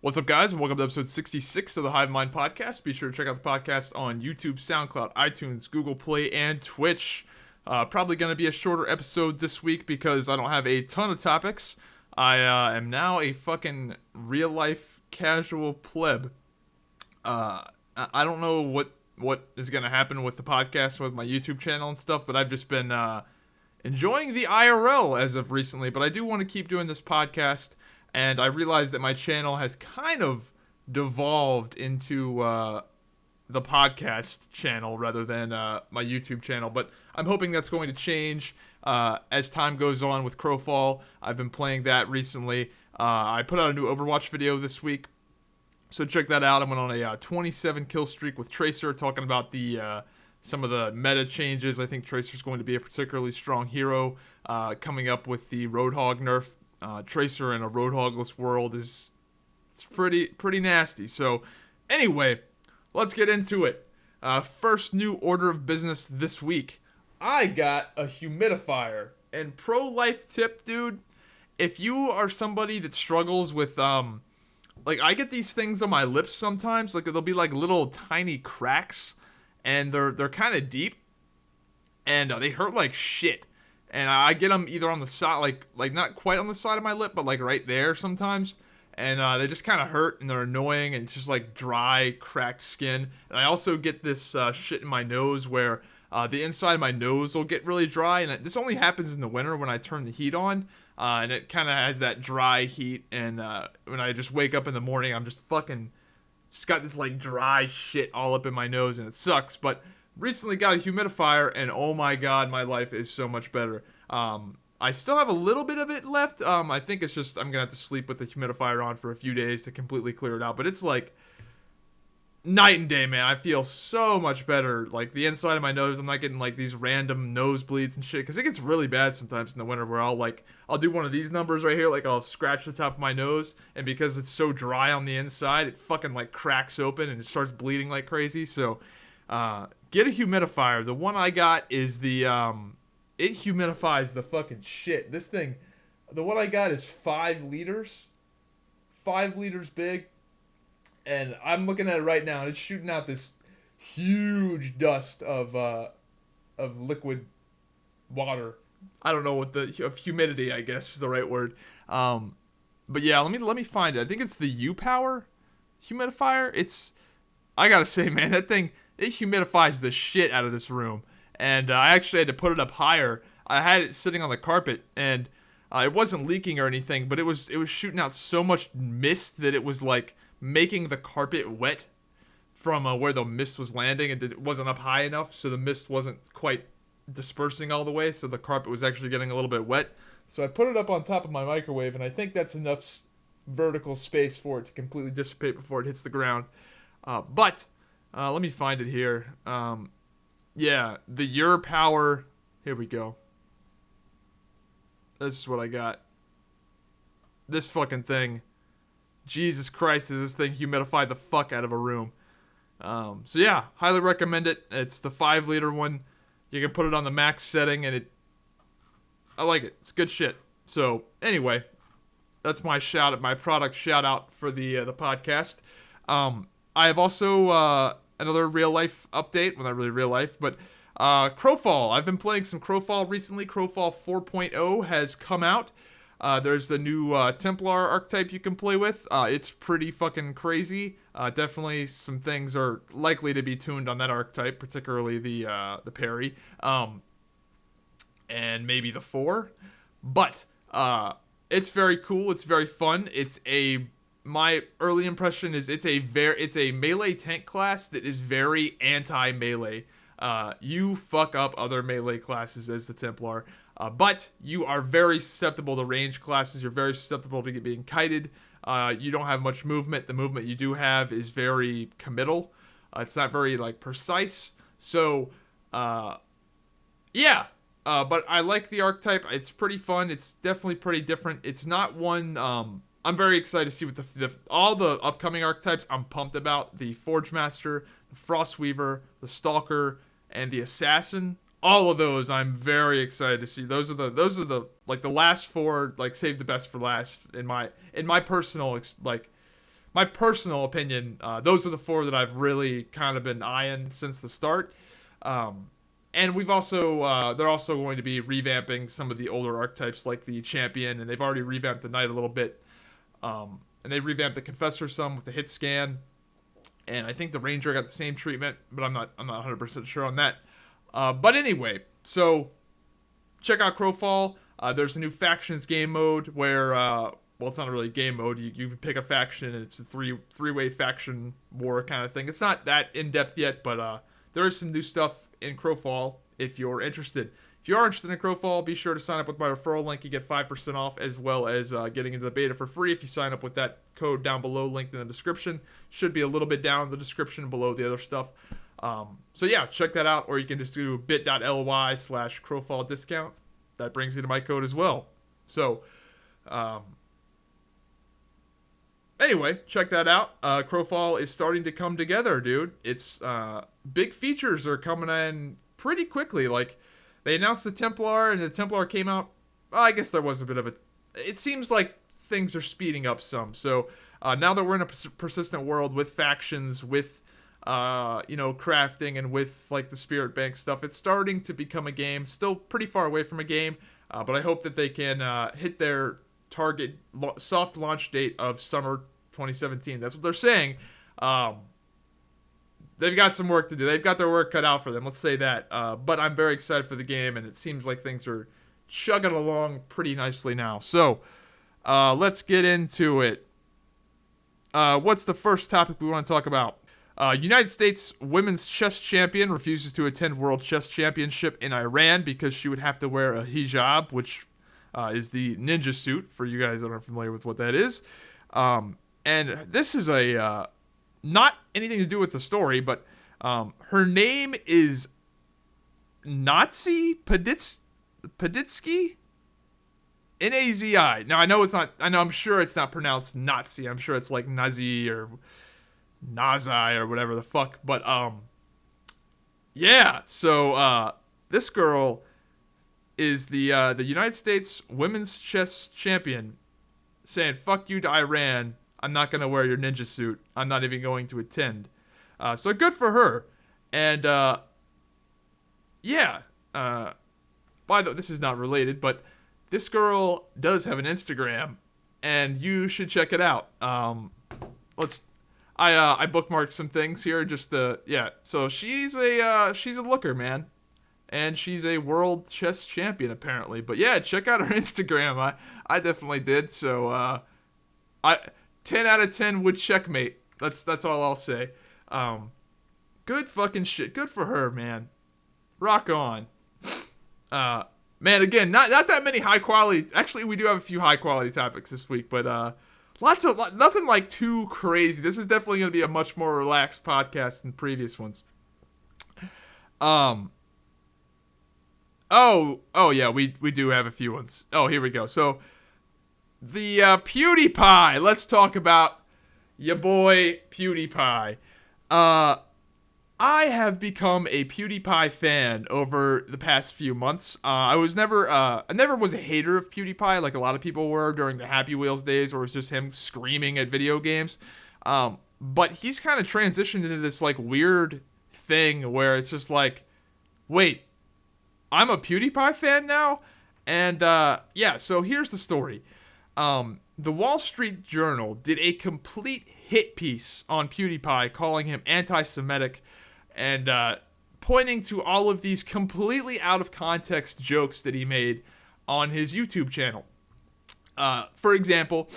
What's up, guys, and welcome to episode 66 of the Hive Mind podcast. Be sure to check out the podcast on YouTube, SoundCloud, iTunes, Google Play, and Twitch. Probably going to be a shorter episode this week because I don't have a ton of topics. I am now a fucking real-life casual pleb. I don't know what is going to happen with the podcast, with my YouTube channel and stuff, but I've just been enjoying the IRL as of recently. But I do want to keep doing this podcast. And I realized that my channel has kind of devolved into the podcast channel rather than my YouTube channel. But I'm hoping that's going to change as time goes on with Crowfall. I've been playing that recently. I put out a new Overwatch video this week, so check that out. I went on a 27 kill streak with Tracer, talking about the some of the meta changes. I think Tracer's going to be a particularly strong hero coming up with the Roadhog nerf. Tracer in a Roadhogless world it's pretty nasty. So anyway, let's get into it. First new order of business this week. I got a humidifier. And pro-life tip, dude, if you are somebody that struggles with like I get these things on my lips sometimes, like they'll be like little tiny cracks and they're kind of deep and they hurt like shit. And I get them either on the side, like not quite on the side of my lip, but like right there sometimes. And they just kind of hurt and they're annoying and it's just like dry, cracked skin. And I also get this shit in my nose where the inside of my nose will get really dry. And this only happens in the winter when I turn the heat on. And it kind of has that dry heat. And when I just wake up in the morning, I'm just got this like dry shit all up in my nose and it sucks. But recently got a humidifier and oh my god, my life is so much better. I still have a little bit of it left. I think it's just I'm gonna have to sleep with the humidifier on for a few days to completely clear it out. But it's like night and day, man. I feel so much better. Like the inside of my nose, I'm not getting like these random nosebleeds and shit. Because it gets really bad sometimes in the winter where I'll do one of these numbers right here. Like I'll scratch the top of my nose. And because it's so dry on the inside, it fucking like cracks open and it starts bleeding like crazy. So get a humidifier. The one I got is the it humidifies the fucking shit. This thing, the one I got is 5 liters. 5 liters big. And I'm looking at it right now and it's shooting out this huge dust of liquid water. I don't know what of humidity, I guess is the right word. But yeah, let me find it. I think it's the U-Power humidifier. I gotta say, man, that thing, it humidifies the shit out of this room. And I actually had to put it up higher. I had it sitting on the carpet, and it wasn't leaking or anything, but it was shooting out so much mist that it was like making the carpet wet from where the mist was landing, and it wasn't up high enough, so the mist wasn't quite dispersing all the way, so the carpet was actually getting a little bit wet. So I put it up on top of my microwave, and I think that's enough vertical space for it to completely dissipate before it hits the ground. But let me find it here. Yeah, the Your Power. Here we go. This is what I got. This fucking thing. Jesus Christ, does this thing humidify the fuck out of a room. So yeah, highly recommend it. It's the 5 liter one. You can put it on the max setting and I like it. It's good shit. So anyway, that's my product shout out for the podcast. I have also another real life update. Well, not really real life, but Crowfall. I've been playing some Crowfall recently. Crowfall 4.0 has come out. There's the new Templar archetype you can play with. It's pretty fucking crazy. Definitely some things are likely to be tuned on that archetype, particularly the parry, and maybe the 4. But it's very cool. It's very fun. My early impression is it's a melee tank class that is very anti-melee. You fuck up other melee classes as the Templar, but you are very susceptible to range classes. You're very susceptible to being kited. You don't have much movement. The movement you do have is very committal. It's not very like precise. So, yeah. But I like the archetype. It's pretty fun. It's definitely pretty different. It's not one. I'm very excited to see what all the upcoming archetypes I'm pumped about. The Forge Master, the Frostweaver, the Stalker, and the Assassin. All of those I'm very excited to see. Those are the like the last 4, like save the best for last in my personal like my personal opinion, those are the 4 that I've really kind of been eyeing since the start. And we've also, they're also going to be revamping some of the older archetypes like the Champion, and they've already revamped the Knight a little bit. And they revamped the Confessor some with the hit scan. And I think the Ranger got the same treatment, but I'm not 100% sure on that. But anyway, so check out Crowfall. There's a new factions game mode where, well, it's not really game mode. You pick a faction, and it's a three-way faction war kind of thing. It's not that in-depth yet, but there is some new stuff in Crowfall if you're interested. If you are interested in Crowfall, be sure to sign up with my referral link. You get 5% off, as well as getting into the beta for free if you sign up with that code down below, linked in the description. Should be a little bit down in the description below the other stuff. So yeah, check that out, or you can just do bit.ly/Crowfall discount. That brings you to my code as well. So, anyway, check that out. Crowfall is starting to come together, dude. It's big features are coming in pretty quickly. Like, they announced the Templar, and the Templar came out. Well, I guess there was a bit of a. It seems like things are speeding up some. So now that we're in a persistent world with factions, with crafting, and with like the Spirit Bank stuff, it's starting to become a game. Still pretty far away from a game, but I hope that they can hit their target soft launch date of summer 2017. That's what they're saying. They've got some work to do. They've got their work cut out for them. Let's say that. But I'm very excited for the game, and it seems like things are chugging along pretty nicely now. So let's get into it. What's the first topic we want to talk about? United States women's chess champion refuses to attend World Chess Championship in Iran because she would have to wear a hijab, which is the ninja suit, for you guys that aren't familiar with what that is. And this is a not anything to do with the story, but her name is Nazi Paditsky? Nazi. Now, I know it's not, I'm sure it's not pronounced Nazi. I'm sure it's like Nazi or Nazi or whatever the fuck. But, yeah. So, this girl is the United States women's chess champion saying, fuck you to Iran. I'm not going to wear your ninja suit. I'm not even going to attend. So good for her. And, yeah. By the way, this is not related, but this girl does have an Instagram, and you should check it out. I bookmarked some things here just to, yeah. So she's a looker, man. And she's a world chess champion, apparently. But yeah, check out her Instagram. I definitely did. So, 10 out of 10 would checkmate. That's all I'll say. Good fucking shit. Good for her, man. Rock on. Man, again, not that many high quality. Actually, we do have a few high quality topics this week, but nothing like too crazy. This is definitely going to be a much more relaxed podcast than previous ones. Oh yeah, we do have a few ones. Oh, here we go. So the PewDiePie. Let's talk about your boy PewDiePie. I have become a PewDiePie fan over the past few months. I never was a hater of PewDiePie like a lot of people were during the Happy Wheels days, where it was just him screaming at video games. But he's kind of transitioned into this like weird thing where it's just like, wait, I'm a PewDiePie fan now? And yeah, so here's the story. The Wall Street Journal did a complete hit piece on PewDiePie, calling him anti-Semitic, and pointing to all of these completely out of context jokes that he made on his YouTube channel. For example,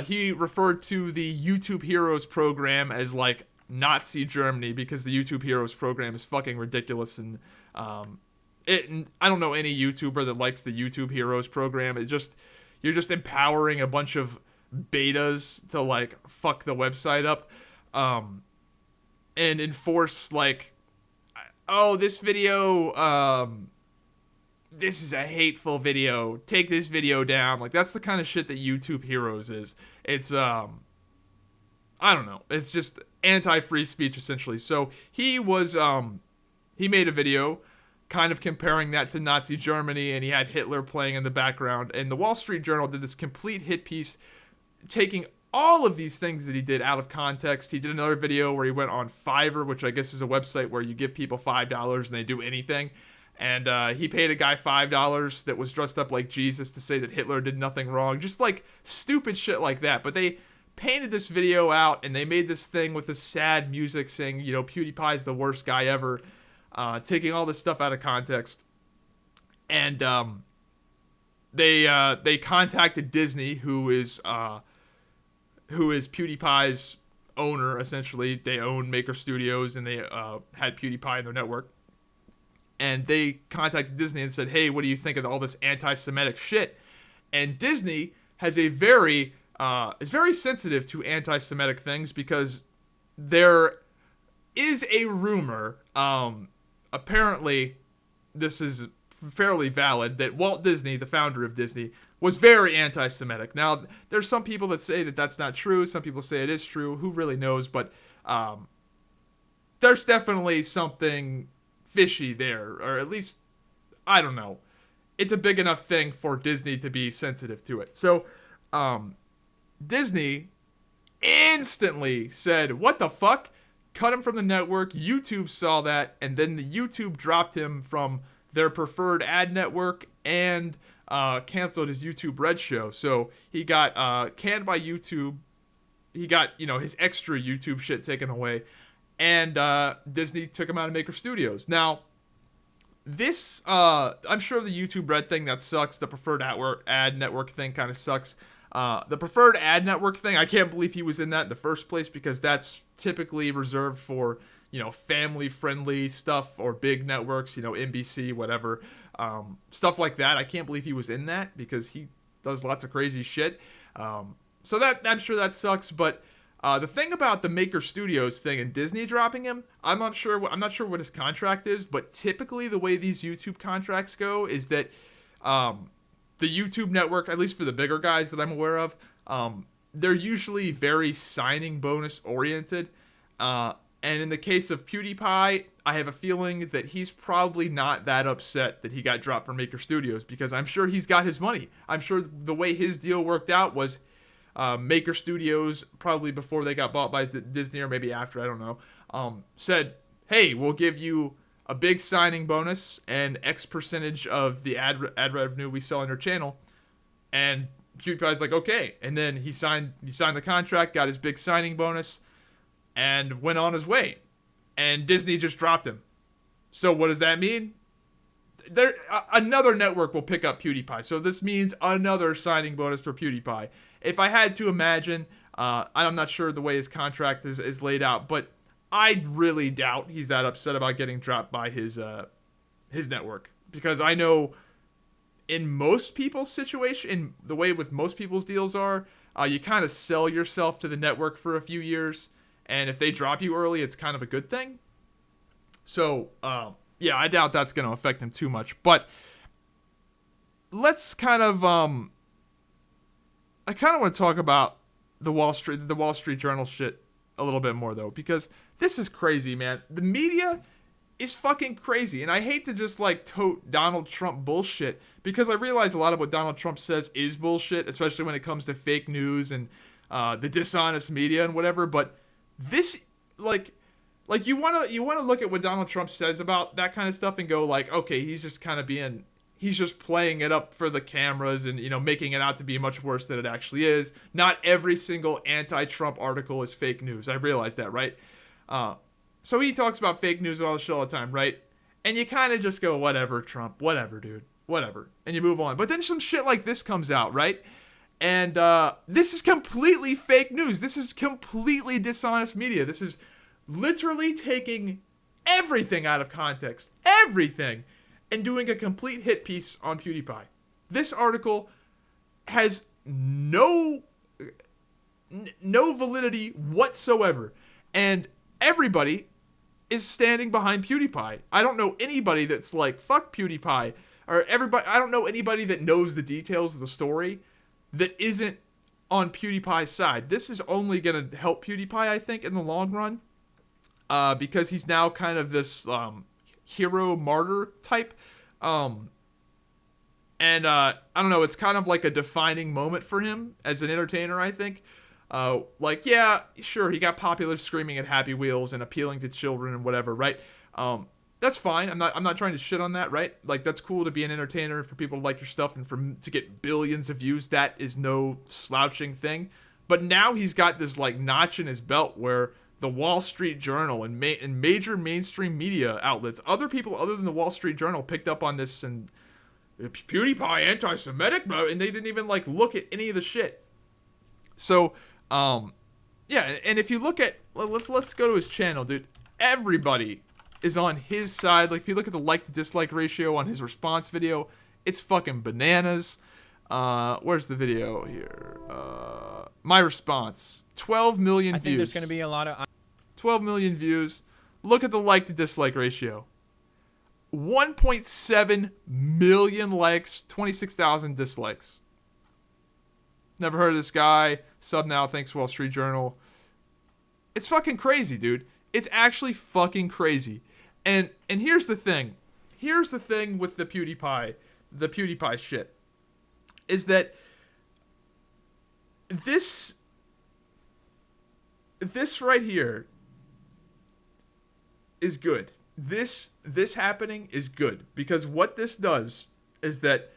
he referred to the YouTube Heroes program as like Nazi Germany because the YouTube Heroes program is fucking ridiculous, and I don't know any YouTuber that likes the YouTube Heroes program. You're just empowering a bunch of betas to like fuck the website up, and enforce like, oh, this video, this is a hateful video. Take this video down. Like, that's the kind of shit that YouTube Heroes is. It's I don't know. It's just anti-free speech essentially. So he made a video kind of comparing that to Nazi Germany, and he had Hitler playing in the background, and the Wall Street Journal did this complete hit piece taking all of these things that he did out of context. He did another video where he went on Fiverr, which I guess is a website where you give people $5 and they do anything. And he paid a guy $5 that was dressed up like Jesus to say that Hitler did nothing wrong. Just like stupid shit like that. But they painted this video out and they made this thing with this sad music saying, you know, PewDiePie's the worst guy ever. Taking all this stuff out of context. And they contacted Disney, who is PewDiePie's owner, essentially. They own Maker Studios, and they had PewDiePie in their network. And they contacted Disney and said, hey, what do you think of all this anti-Semitic shit? And Disney has is very sensitive to anti-Semitic things because there is a rumor, apparently this is fairly valid, that Walt Disney, the founder of Disney, was very anti-Semitic. Now, there's some people that say that that's not true. Some people say it is true. Who really knows? But there's definitely something fishy there, or at least, I don't know. It's a big enough thing for Disney to be sensitive to it. So, Disney instantly said, what the fuck? Cut him from the network. YouTube saw that, and then the YouTube dropped him from their preferred ad network and canceled his YouTube Red show. So he got canned by YouTube. He got, you know, his extra YouTube shit taken away. And Disney took him out of Maker Studios. Now, this, I'm sure the YouTube Red thing, that sucks. The preferred ad network thing kind of sucks. The preferred ad network thing, I can't believe he was in that in the first place, because that's typically reserved for, you know, family-friendly stuff or big networks, you know, NBC, whatever. Stuff like that. I can't believe he was in that, because he does lots of crazy shit. So that, I'm sure that sucks, but the thing about the Maker Studios thing and Disney dropping him, I'm not sure what his contract is, but typically the way these YouTube contracts go is that the YouTube network, at least for the bigger guys that I'm aware of, they're usually very signing bonus oriented. And in the case of PewDiePie, I have a feeling that he's probably not that upset that he got dropped from Maker Studios, because I'm sure he's got his money. I'm sure the way his deal worked out was Maker Studios, probably before they got bought by Disney, or maybe after, I don't know, said, hey, we'll give you a big signing bonus and X percentage of the ad revenue we sell on your channel. And PewDiePie's like, okay. And then he signed the contract, got his big signing bonus, and went on his way. And Disney just dropped him. So what does that mean? Another network will pick up PewDiePie. So this means another signing bonus for PewDiePie. If I had to imagine, I'm not sure the way his contract is laid out, but I really doubt he's that upset about getting dropped by his network. Because I know in most people's situation, in the way with most people's deals are, you kind of sell yourself to the network for a few years, and if they drop you early, it's kind of a good thing. So, yeah, I doubt that's going to affect him too much. But let's kind of, I kind of want to talk about the Wall Street Journal shit a little bit more, though, because this is crazy, man. The media is fucking crazy, and I hate to just, like, tote Donald Trump bullshit, because I realize a lot of what Donald Trump says is bullshit, especially when it comes to fake news and the dishonest media and whatever, but this, like you want to look at what Donald Trump says about that kind of stuff and go, like, okay, he's just playing it up for the cameras and, you know, making it out to be much worse than it actually is. Not every single anti-Trump article is fake news. I realize that, right? So he talks about fake news and all the shit all the time, right? And you kind of just go, whatever, Trump, whatever, dude, whatever. And you move on. But then some shit like this comes out, right? And this is completely fake news. This is completely dishonest media. This is literally taking everything out of context. Everything. And doing a complete hit piece on PewDiePie. This article has no validity whatsoever. And everybody is standing behind PewDiePie. I don't know anybody that's like, fuck PewDiePie. Or everybody, I don't know anybody that knows the details of the story that isn't on PewDiePie's side. This is only going to help PewDiePie, I think, in the long run. Because he's now kind of this hero martyr type. And I don't know, it's kind of like a defining moment for him as an entertainer, I think. Like, yeah, sure, he got popular screaming at Happy Wheels and appealing to children and whatever, right? That's fine. I'm not trying to shit on that, right? Like, that's cool to be an entertainer, for people to like your stuff, and to get billions of views. That is no slouching thing. But now he's got this like notch in his belt where the Wall Street Journal and major mainstream media outlets, other people other than the Wall Street Journal, picked up on this, and PewDiePie Anti-Semitic, bro, and they didn't even like look at any of the shit. So, yeah, and if you look at, let's go to his channel, dude. Everybody is on his side. Like, if you look at the like to dislike ratio on his response video, it's fucking bananas. Where's the video here? My response, 12 million views. I think there's gonna be a lot of 12 million views. Look at the like to dislike ratio. 1.7 million likes, 26,000 dislikes. Never heard of this guy. Sub now, thanks Wall Street Journal. It's fucking crazy, dude. It's actually fucking crazy. And here's the thing. Here's the thing with the PewDiePie shit. Is that this right here is good. This happening is good, because what this does is that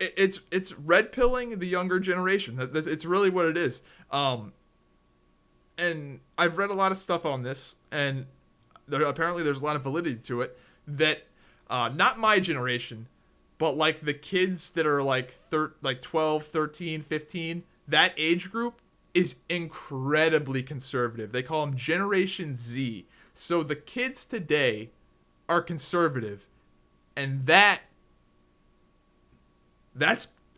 it's red pilling the younger generation. It's really what it is. And I've read a lot of stuff on this, and apparently there's a lot of validity to it, that not my generation, but like the kids that are like 12, 13, 15, that age group is incredibly conservative. They call them Generation Z. So the kids today are conservative, and that's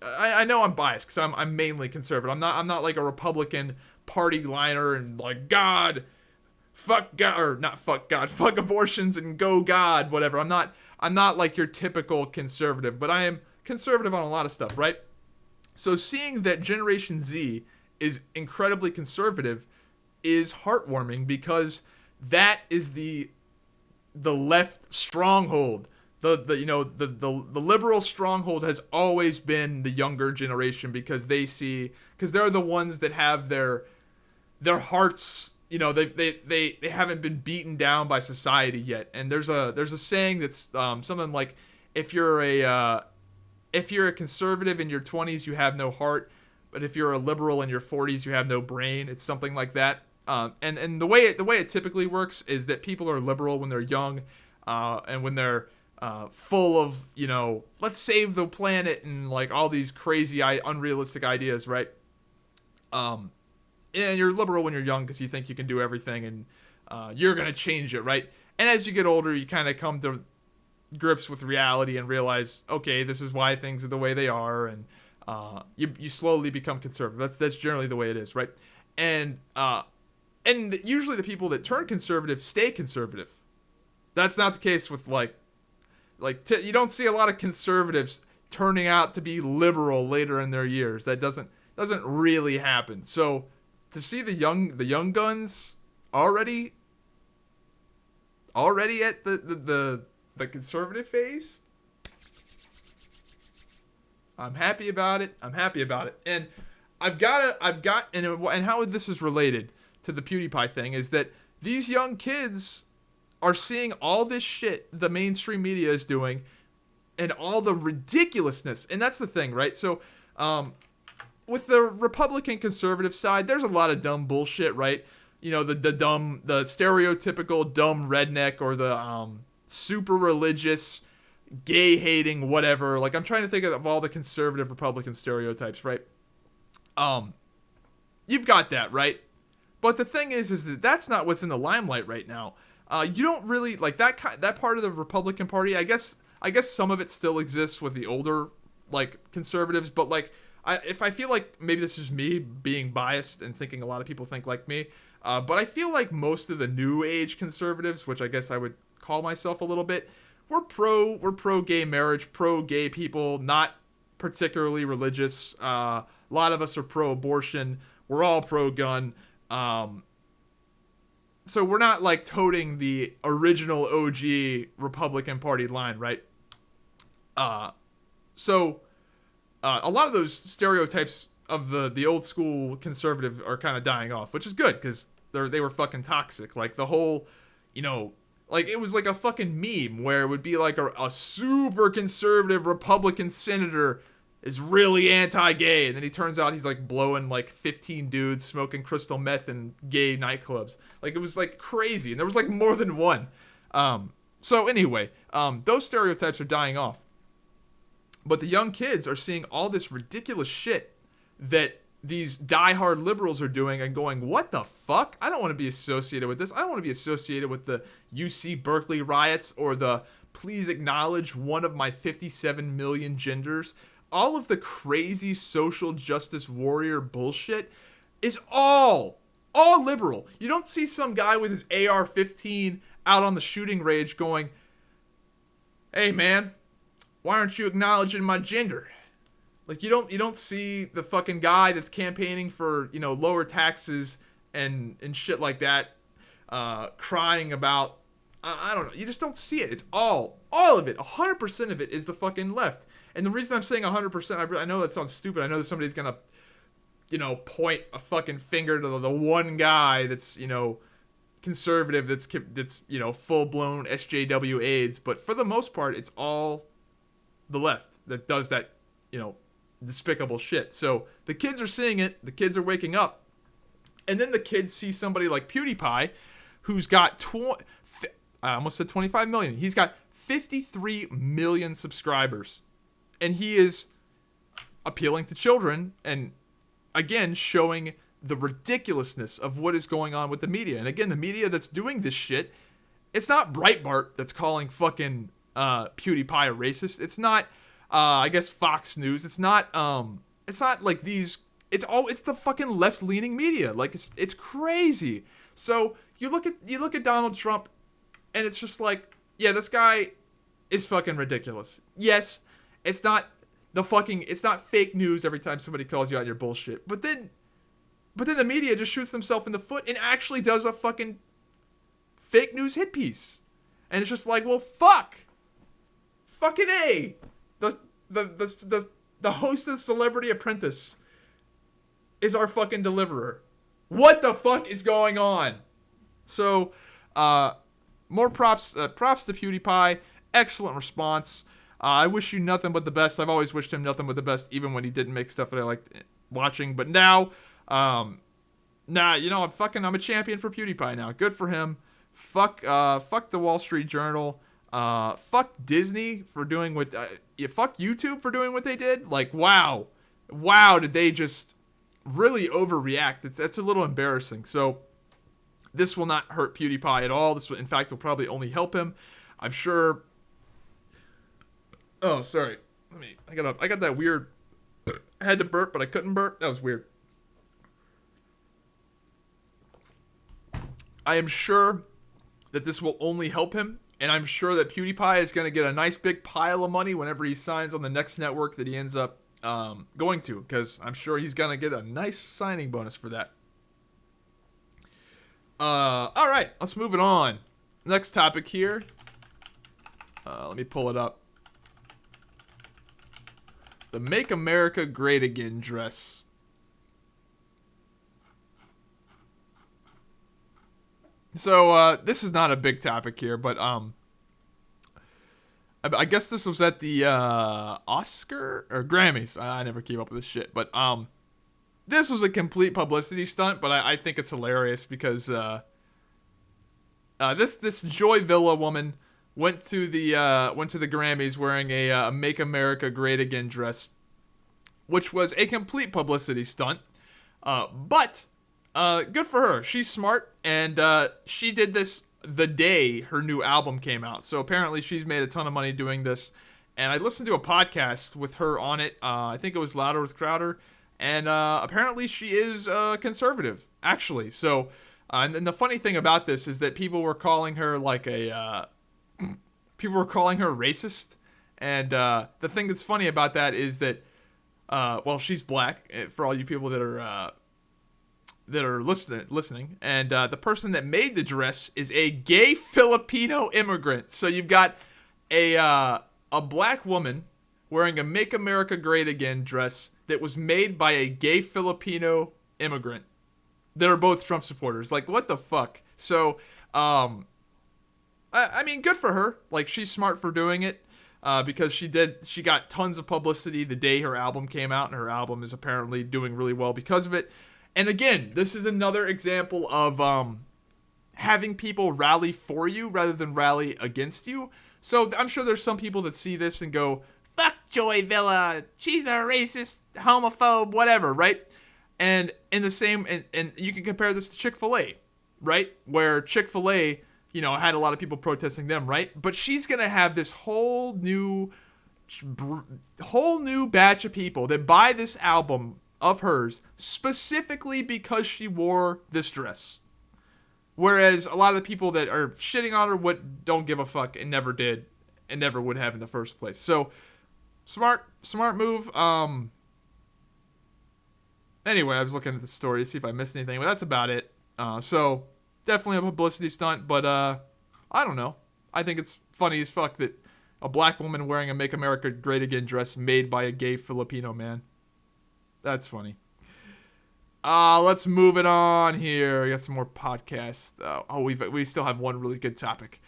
I know I'm biased because I'm mainly conservative. I'm not like a Republican party liner and like fuck God, or not fuck God, fuck abortions and go God, whatever. I'm not like your typical conservative, but I am conservative on a lot of stuff, right? So seeing that Generation Z is incredibly conservative is heartwarming, because that is the left stronghold. The liberal stronghold has always been the younger generation, because they're the ones that have their hearts, they haven't been beaten down by society yet. And there's a saying that's something like, if you're a conservative in your 20s, you have no heart, but if you're a liberal in your 40s, you have no brain. It's something like that. And the way it typically works is that people are liberal when they're young, and when they're full of, let's save the planet and like all these crazy unrealistic ideas, right? And you're liberal when you're young because you think you can do everything, and you're gonna change it, right? And as you get older, you kind of come to grips with reality and realize, okay, this is why things are the way they are, and you slowly become conservative. That's generally the way it is, right? And usually the people that turn conservative stay conservative. That's not the case with you don't see a lot of conservatives turning out to be liberal later in their years. That doesn't really happen. So to see the young guns already at the conservative phase, I'm happy about it. And and how this is related to the PewDiePie thing is that these young kids are seeing all this shit the mainstream media is doing, and all the ridiculousness. And that's the thing, right? So, with the Republican conservative side, there's a lot of dumb bullshit, right? The stereotypical dumb redneck, or the super religious, gay hating, whatever. Like, I'm trying to think of all the conservative Republican stereotypes, right? You've got that, right? But the thing is that that's not what's in the limelight right now. You don't really like that part of the Republican Party. I guess some of it still exists with the older conservatives, but if I feel like maybe this is me being biased and thinking a lot of people think like me, but I feel like most of the new age conservatives, which I guess I would call myself a little bit, we're pro gay marriage, pro gay people, not particularly religious. A lot of us are pro abortion. We're all pro gun. So we're not toting the original OG Republican Party line, right? So a lot of those stereotypes of the old school conservative are kind of dying off, which is good because they were fucking toxic. Like the whole, like it was like a fucking meme where it would be like a super conservative Republican senator is really anti-gay, and then he turns out he's like blowing like 15 dudes, smoking crystal meth in gay nightclubs. Like it was like crazy, and there was like more than one. So anyway, those stereotypes are dying off, but the young kids are seeing all this ridiculous shit that these diehard liberals are doing and going, what the fuck? I don't want to be associated with this. I don't want to be associated with the UC Berkeley riots or the please acknowledge one of my 57 million genders. All of the crazy social justice warrior bullshit is all liberal. You don't see some guy with his AR-15 out on the shooting range going, hey man, why aren't you acknowledging my gender? Like you don't see the fucking guy that's campaigning for, lower taxes and shit like that, crying about, I don't know. You just don't see it. It's all of it. 100% of it is the fucking left. And the reason I'm saying 100%, I know that sounds stupid. I know that somebody's gonna, point a fucking finger to the one guy that's, conservative, that's full blown SJW AIDS. But for the most part, it's all the left that does that, despicable shit. So the kids are seeing it. The kids are waking up, and then the kids see somebody like PewDiePie, who's got I almost said 25 million. He's got 53 million subscribers. And he is appealing to children and, again, showing the ridiculousness of what is going on with the media. And, again, the media that's doing this shit, it's not Breitbart that's calling fucking PewDiePie a racist. It's not, I guess, Fox News. It's not like these... It's the fucking left-leaning media. Like, it's crazy. So, you look at Donald Trump, and it's just like, yeah, this guy is fucking ridiculous. Yes, it's not fake news every time somebody calls you out your bullshit. But then the media just shoots themselves in the foot and actually does a fucking fake news hit piece. And it's just like, well, fuck. Fucking A. The host of Celebrity Apprentice is our fucking deliverer. What the fuck is going on? So, more props to PewDiePie. Excellent response. I wish you nothing but the best. I've always wished him nothing but the best, even when he didn't make stuff that I liked watching. But now, I'm a champion for PewDiePie now. Good for him. Fuck the Wall Street Journal. Fuck Disney for doing what. Fuck YouTube for doing what they did. Like, wow, did they just really overreact? That's a little embarrassing. So, this will not hurt PewDiePie at all. This, in fact, will probably only help him. I'm sure. Oh, sorry. I got that weird. I had to burp, but I couldn't burp. That was weird. I am sure that this will only help him, and I'm sure that PewDiePie is going to get a nice big pile of money whenever he signs on the next network that he ends up going to, because I'm sure he's going to get a nice signing bonus for that. All right, let's move it on. Next topic here. Let me pull it up. The Make America Great Again dress. So, this is not a big topic here, but, I guess this was at the, Oscar or Grammys. I never keep up with this shit, but, this was a complete publicity stunt, but I think it's hilarious because, this Joy Villa woman went to the Grammys wearing a Make America Great Again dress, which was a complete publicity stunt. But good for her. She's smart, and she did this the day her new album came out. So apparently she's made a ton of money doing this. And I listened to a podcast with her on it. I think it was Louder with Crowder. And apparently she is conservative, actually. So, and then the funny thing about this is that people were calling her like people were calling her racist. And the thing that's funny about that is that, well, she's black, for all you people that are listening. And the person that made the dress is a gay Filipino immigrant. So you've got a black woman wearing a Make America Great Again dress that was made by a gay Filipino immigrant that are both Trump supporters. Like, what the fuck? So, I mean, good for her. Like, she's smart for doing it. Because she got tons of publicity the day her album came out, and her album is apparently doing really well because of it. And again, this is another example of having people rally for you rather than rally against you. So I'm sure there's some people that see this and go, fuck Joy Villa, she's a racist, homophobe, whatever, right? And in the same, and you can compare this to Chick-fil-A, right? Where Chick-fil-A, you know, had a lot of people protesting them, right? But she's going to have this whole new batch of people that buy this album of hers specifically because she wore this dress. Whereas a lot of the people that are shitting on her don't give a fuck and never did and never would have in the first place. So, smart move. Anyway, I was looking at the story to see if I missed anything, but that's about it. So, definitely a publicity stunt, but I don't know. I think it's funny as fuck that a black woman wearing a Make America Great Again dress made by a gay Filipino man. That's funny. Let's move it on here. We got some more podcasts. We still have one really good topic.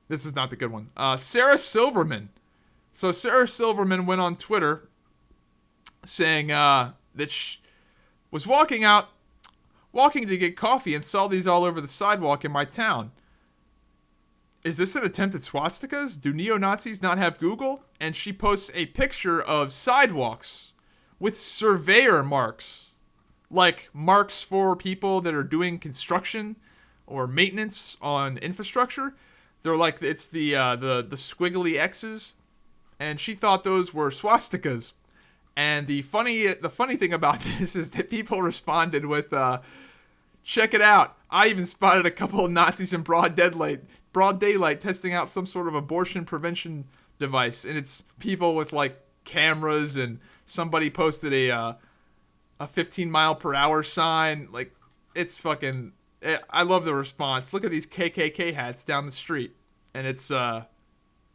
This is not the good one. Sarah Silverman. So Sarah Silverman went on Twitter saying that she was walking to get coffee and saw these all over the sidewalk in my town. Is this an attempt at swastikas? Do neo-Nazis not have Google? And she posts a picture of sidewalks with surveyor marks. Like marks for people that are doing construction or maintenance on infrastructure. They're like, it's the squiggly X's. And she thought those were swastikas. And the funny thing about this is that people responded with, check it out. I even spotted a couple of Nazis in broad daylight testing out some sort of abortion prevention device. And it's people with like cameras, and somebody posted a 15 mile per hour sign. Like, it's fucking, I love the response. Look at these KKK hats down the street. And it's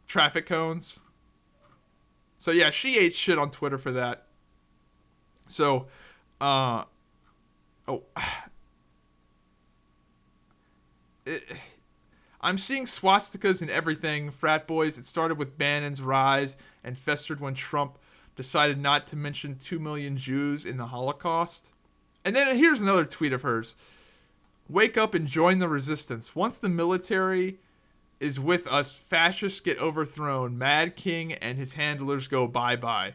traffic cones. So yeah, she ate shit on Twitter for that. So, I'm seeing swastikas in everything. Frat boys. It started with Bannon's rise and festered when Trump decided not to mention 2 million Jews in the Holocaust. And then here's another tweet of hers. Wake up and join the resistance. Once the military is with us, fascists get overthrown. Mad King and his handlers go bye-bye.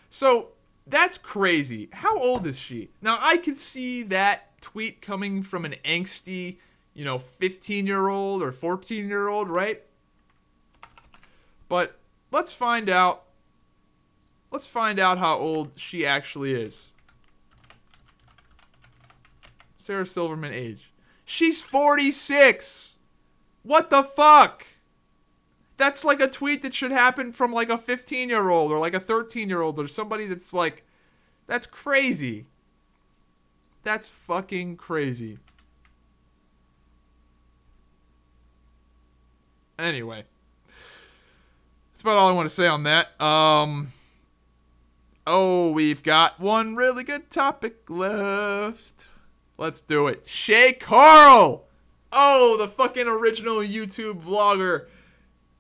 So, that's crazy. How old is she? Now, I could see that tweet coming from an angsty, 15-year-old or 14-year-old, right? But let's find out. Let's find out how old she actually is. Sarah Silverman age. She's 46! What the fuck? That's like a tweet that should happen from like a 15-year-old or like a 13-year-old or somebody that's like, that's crazy. That's fucking crazy. Anyway. That's about all I want to say on that. We've got one really good topic left. Let's do it. Shay Carl! Oh, the fucking original YouTube vlogger.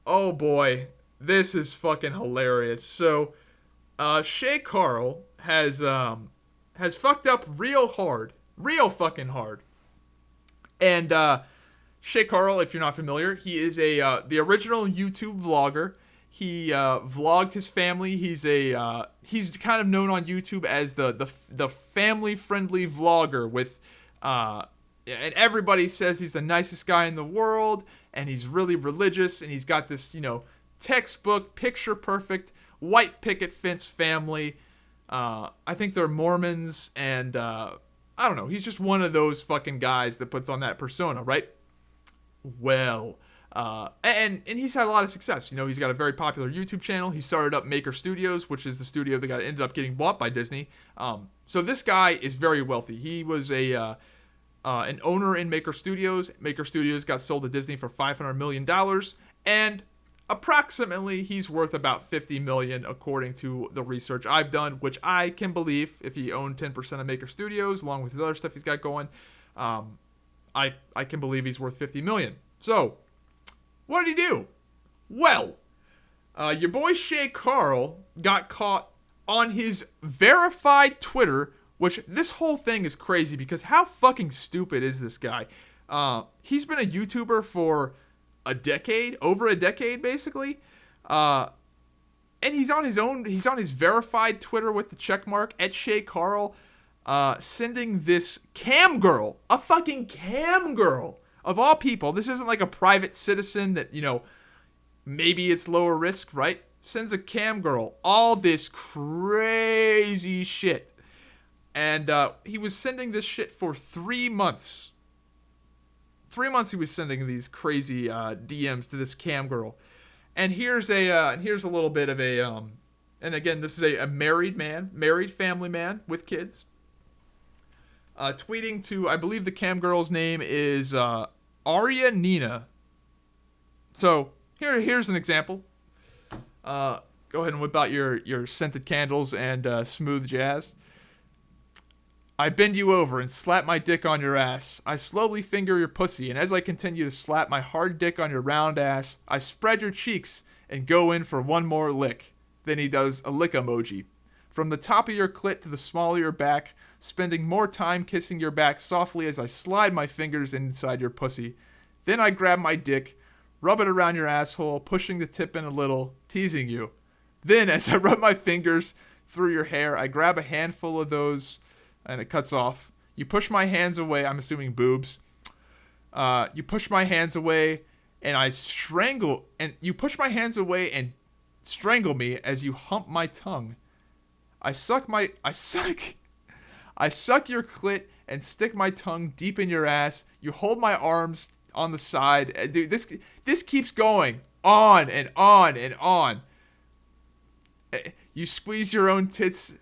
Oh boy, this is fucking hilarious. So, Shay Carl has fucked up real fucking hard. And Shay Carl, if you're not familiar, he is the original YouTube vlogger. He vlogged his family. He's kind of known on YouTube as the family-friendly vlogger with and everybody says he's the nicest guy in the world, and he's really religious, and he's got this, textbook, picture-perfect, white picket fence family. I think they're Mormons, and I don't know. He's just one of those fucking guys that puts on that persona, right? Well, and he's had a lot of success. He's got a very popular YouTube channel. He started up Maker Studios, which is the studio that ended up getting bought by Disney. So this guy is very wealthy. He was an owner in Maker Studios. Maker Studios got sold to Disney for $500 million. And approximately he's worth about 50 million according to the research I've done, which I can believe if he owned 10% of Maker Studios along with his other stuff he's got going. I can believe he's worth 50 million. So, what did he do? Well, your boy Shay Carl got caught on his verified Twitter, which this whole thing is crazy because how fucking stupid is this guy? He's been a YouTuber for a decade, over a decade basically. And he's on his verified Twitter with the checkmark at Shay Carl, sending this cam girl, a fucking cam girl of all people. This isn't like a private citizen that, maybe it's lower risk, right? Sends a cam girl all this crazy shit. And he was sending this shit for 3 months. 3 months he was sending these crazy DMs to this cam girl. And here's a little bit of a and again, this is a married family man with kids. Tweeting to, I believe the cam girl's name is Arya Nina. So here's an example. Go ahead and whip out your scented candles and smooth jazz. I bend you over and slap my dick on your ass. I slowly finger your pussy, and as I continue to slap my hard dick on your round ass, I spread your cheeks and go in for one more lick. Then he does a lick emoji. From the top of your clit to the small of your back, spending more time kissing your back softly as I slide my fingers inside your pussy. Then I grab my dick, rub it around your asshole, pushing the tip in a little, teasing you. Then, as I rub my fingers through your hair, I grab a handful of those, and it cuts off. You push my hands away, I'm assuming boobs. You push my hands away, and you push my hands away and strangle me as you hump my tongue. I suck your clit and stick my tongue deep in your ass. You hold my arms on the side. Dude, this keeps going on and on and on. You squeeze your own tits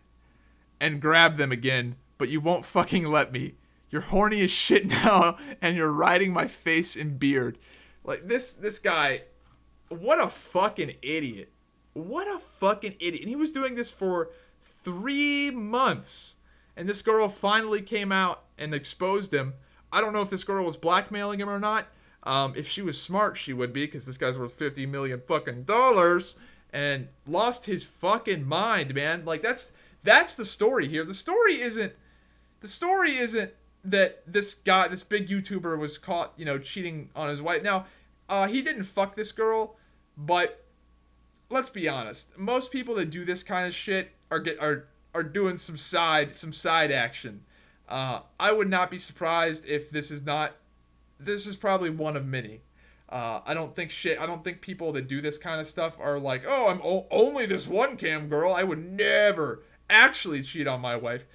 and grab them again, but you won't fucking let me. You're horny as shit now, and you're riding my face and beard. Like, this guy, what a fucking idiot. What a fucking idiot. And he was doing this for 3 months. And this girl finally came out and exposed him. I don't know if this girl was blackmailing him or not. If she was smart, she would be, because this guy's worth $50 million fucking dollars and lost his fucking mind, man. Like, that's the story here. The story isn't that this big YouTuber was caught, cheating on his wife. Now, he didn't fuck this girl, but let's be honest. Most people that do this kind of shit are doing some side action. I would not be surprised if this is probably one of many. I don't think people that do this kind of stuff are like, oh, I'm only this one cam girl. I would never actually cheat on my wife.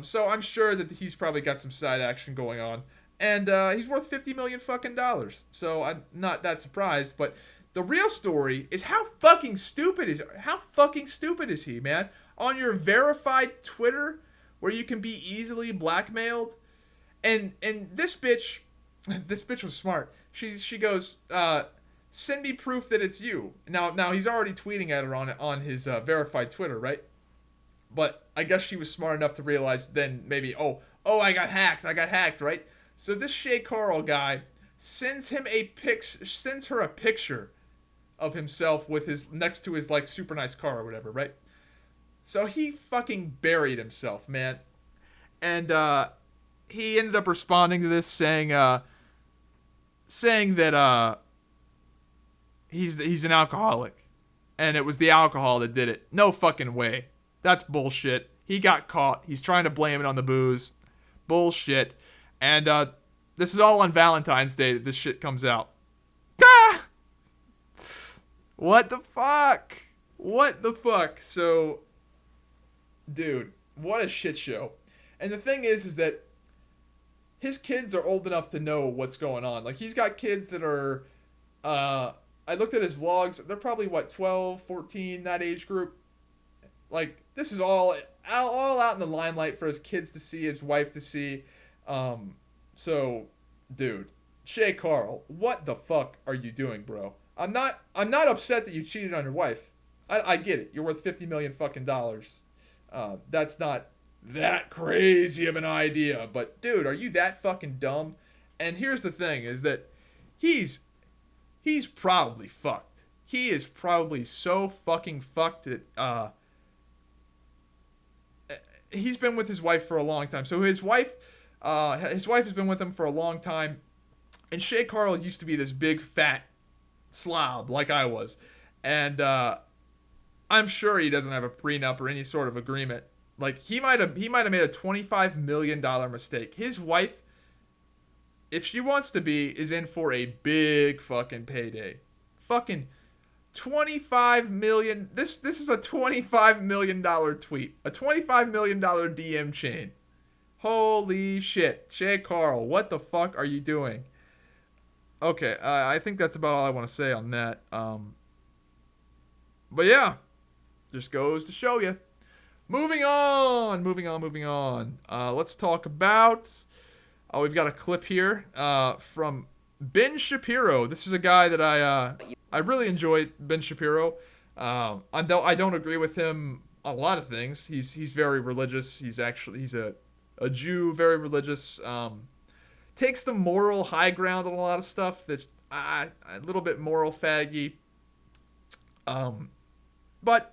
So I'm sure that he's probably got some side action going on, and he's worth $50 million fucking dollars. So I'm not that surprised. But the real story is how fucking stupid is he, man? On your verified Twitter, where you can be easily blackmailed, and this bitch was smart. She goes, send me proof that it's you. Now he's already tweeting at her on his verified Twitter, right? But I guess she was smart enough to realize then maybe, oh, I got hacked, right? So this Shay Carl guy sends her a picture of himself with his next to his like super nice car or whatever, right? So he fucking buried himself, man. And he ended up responding to this saying that he's an alcoholic, and it was the alcohol that did it. No fucking way. That's bullshit. He got caught. He's trying to blame it on the booze. Bullshit. And this is all on Valentine's Day that this shit comes out. Ah! What the fuck? So, dude, what a shit show. And the thing is that his kids are old enough to know what's going on. Like, he's got kids that are, I looked at his vlogs. They're probably, 12, 14, that age group. Like, this is all out in the limelight for his kids to see, his wife to see. So, dude, Shay Carl, what the fuck are you doing, bro? I'm not upset that you cheated on your wife. I get it. You're worth $50 million fucking dollars. That's not that crazy of an idea. But dude, are you that fucking dumb? And here's the thing: is that he's probably fucked. He is probably so fucking fucked that he's been with his wife for a long time. So his wife has been with him for a long time. And Shay Carl used to be this big fat slob like I was. And I'm sure he doesn't have a prenup or any sort of agreement. Like he might have made a $25 million mistake. His wife, if she wants to be, is in for a big fucking payday. Fucking 25 million. This is a $25 million tweet. A $25 million DM chain. Holy shit. Shay Carl, what the fuck are you doing? Okay, I think that's about all I want to say on that. But yeah, just goes to show you. Moving on. Let's talk about... Oh, we've got a clip here from Ben Shapiro. This is a guy that I really enjoy, Ben Shapiro. I don't agree with him on a lot of things. He's very religious. He's a Jew, very religious. Takes the moral high ground on a lot of stuff that's a little bit moral faggy. But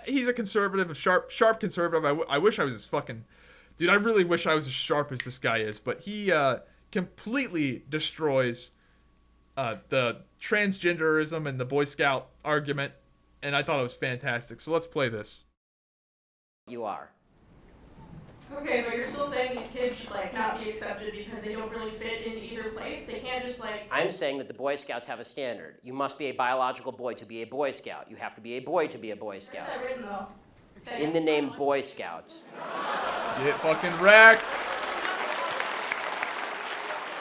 he's a conservative, a sharp conservative. I wish I was as fucking... Dude, I really wish I was as sharp as this guy is. But he completely destroys the transgenderism and the Boy Scout argument. And I thought it was fantastic. So let's play this. You are. Okay, but you're still saying these kids should, like, not be accepted because they don't really fit in either place? They can't just, like... I'm saying that the Boy Scouts have a standard. You must be a biological boy to be a Boy Scout. You have to be a boy to be a Boy Scout. Where's that written, though? Okay. In the name Boy Scouts. Get fucking wrecked.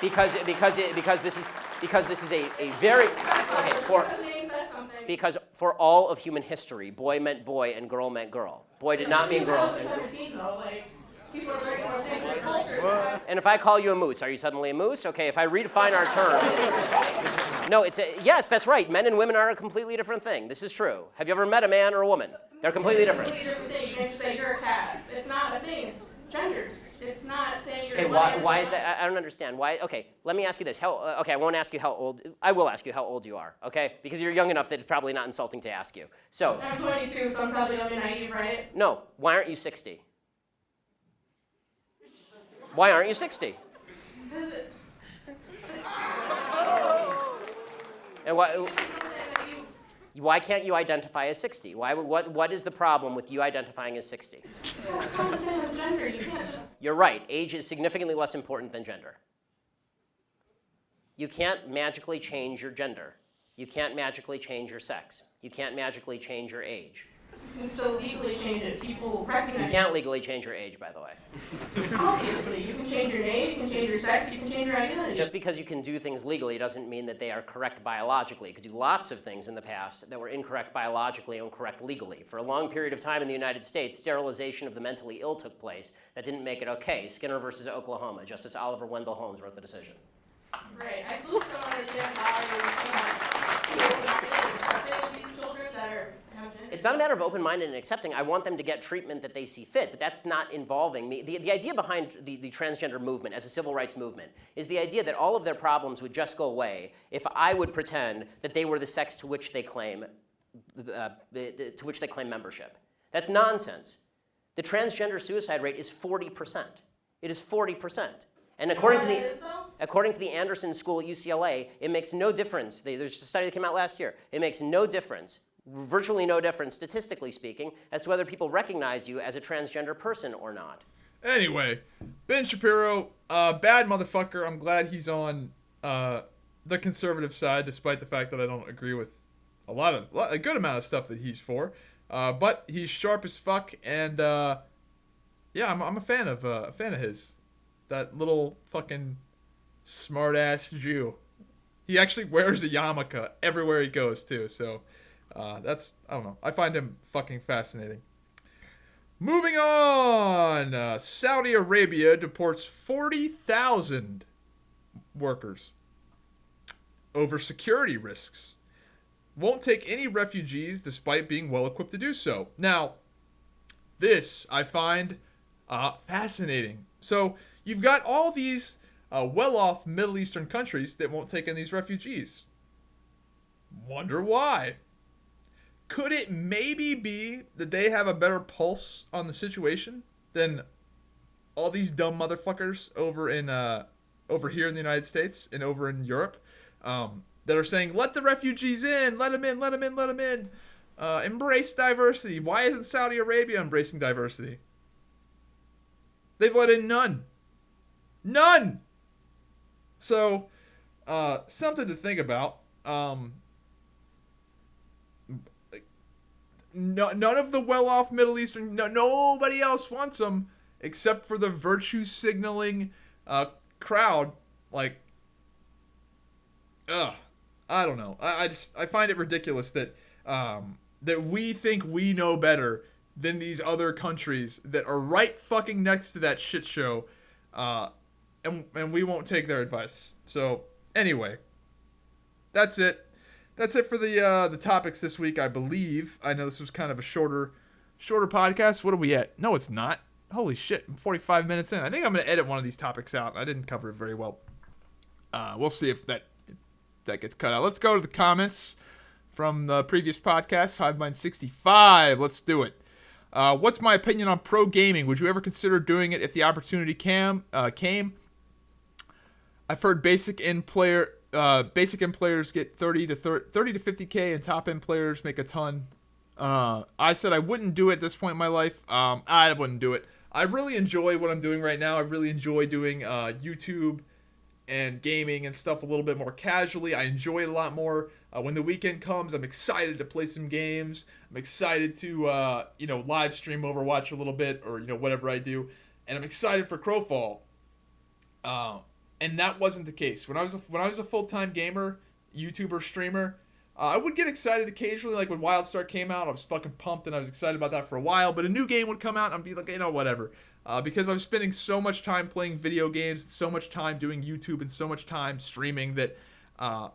Because this is a very... Okay, because for all of human history, boy meant boy and girl meant girl. Boy did not mean girl. And if I call you a moose, are you suddenly a moose? Okay, if I redefine our terms... No, yes, that's right. Men and women are a completely different thing. This is true. Have you ever met a man or a woman? They're completely different. It's a completely different thing. You can't just say you're a cat. It's not a thing. It's genders. It's not saying you're... Okay, why is that? I don't understand. Why? Okay, let me ask you this. Okay, I won't ask you how old... I will ask you how old you are, okay? Because you're young enough that it's probably not insulting to ask you. So... I'm 22, so I'm probably young and naive, right? No. Why aren't you 60? Why aren't you 60? Because it... And why can't you identify as 60? What is the problem with you identifying as 60? Because it's not the same as gender. You can't just... You're right. Age is significantly less important than gender. You can't magically change your gender. You can't magically change your sex. You can't magically change your age. You can still legally change it. People recognize... You can't legally change your age, by the way. Obviously. You can change your name, you can change your sex, you can change your identity. Just because you can do things legally doesn't mean that they are correct biologically. You could do lots of things in the past that were incorrect biologically and correct legally. For a long period of time in the United States, sterilization of the mentally ill took place. That didn't make it okay. Skinner versus Oklahoma. Justice Oliver Wendell Holmes wrote the decision. Right. I still don't understand how you're accepting these children that are... It's not a matter of open-minded and accepting. I want them to get treatment that they see fit, but that's not involving me. The idea behind the transgender movement as a civil rights movement is the idea that all of their problems would just go away if I would pretend that they were the sex to which they claim membership. That's nonsense. The transgender suicide rate is 40%. It is 40%. And according to the Anderson School at UCLA, it makes no difference. There's a study that came out last year. It makes no difference, virtually no difference, statistically speaking, as to whether people recognize you as a transgender person or not. Anyway, Ben Shapiro, bad motherfucker. I'm glad he's on the conservative side, despite the fact that I don't agree with a good amount of stuff that he's for. But he's sharp as fuck, and yeah, I'm a fan of his. That little fucking smart-ass Jew. He actually wears a yarmulke everywhere he goes, too, so I don't know. I find him fucking fascinating. Moving on! Saudi Arabia deports 40,000 workers over security risks. won't take any refugees despite being well equipped to do so. Now, this I find fascinating. So you've got all these well-off Middle Eastern countries that won't take in these refugees. Wonder why? Could it maybe be that they have a better pulse on the situation than all these dumb motherfuckers over here in the United States and over in Europe that are saying, let the refugees in, let them in, let them in, let them in. Embrace diversity. Why isn't Saudi Arabia embracing diversity? They've let in none. None! So, something to think about. None of the well-off Middle Eastern, nobody else wants them except for the virtue signaling crowd. Like, I don't know. I find it ridiculous that that we think we know better than these other countries that are right fucking next to that shit show, and we won't take their advice. So anyway, that's it. That's it for the topics this week, I believe. I know this was kind of a shorter podcast. What are we at? No, it's not. Holy shit, I'm 45 minutes in. I think I'm going to edit one of these topics out. I didn't cover it very well. We'll see if that gets cut out. Let's go to the comments from the previous podcast, HiveMind 65. Let's do it. What's my opinion on pro gaming? Would you ever consider doing it if the opportunity came? I've heard basic end players get 30 to 50K and top end players make a ton. I said I wouldn't do it at this point in my life. I wouldn't do it. I really enjoy what I'm doing right now. I really enjoy doing YouTube and gaming and stuff a little bit more casually. I enjoy it a lot more. When the weekend comes, I'm excited to play some games. I'm excited to live stream Overwatch a little bit, or whatever I do. And I'm excited for Crowfall. And that wasn't the case. When I was a full-time gamer, YouTuber, streamer, I would get excited occasionally. Like when WildStar came out, I was fucking pumped and I was excited about that for a while. But a new game would come out and I'd be like, whatever. Because I'm spending so much time playing video games, so much time doing YouTube, and so much time streaming that I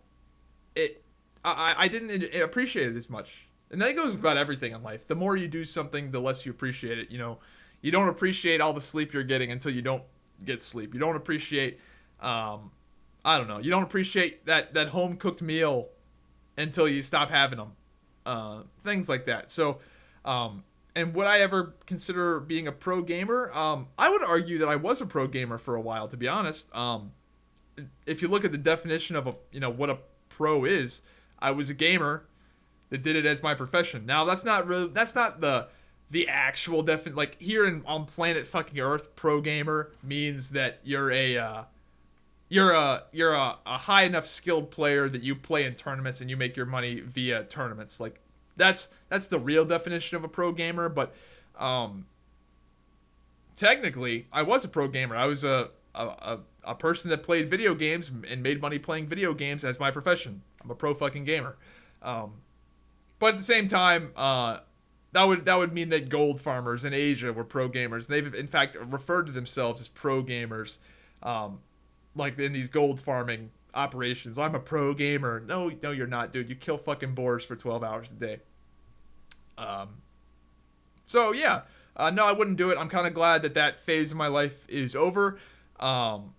didn't appreciate it as much. And that goes about everything in life. The more you do something, the less you appreciate it. You don't appreciate all the sleep you're getting until you don't get sleep. You don't appreciate, I don't know. You don't appreciate that home cooked meal until you stop having them. Things like that. So, and would I ever consider being a pro gamer? I would argue that I was a pro gamer for a while, to be honest. If you look at the definition of what a pro is, I was a gamer that did it as my profession. Now that's not the actual definition. Like here on planet fucking Earth, pro gamer means that you're a high enough skilled player that you play in tournaments and you make your money via tournaments. Like that's the real definition of a pro gamer. But technically, I was a pro gamer. I was a person that played video games and made money playing video games as my profession. I'm a pro fucking gamer. But at the same time, that would mean that gold farmers in Asia were pro gamers. They've in fact referred to themselves as pro gamers. Like in these gold farming operations. I'm a pro gamer. No, you're not, dude. You kill fucking boars for 12 hours a day. So yeah, no, I wouldn't do it. I'm kind of glad that phase of my life is over. Well,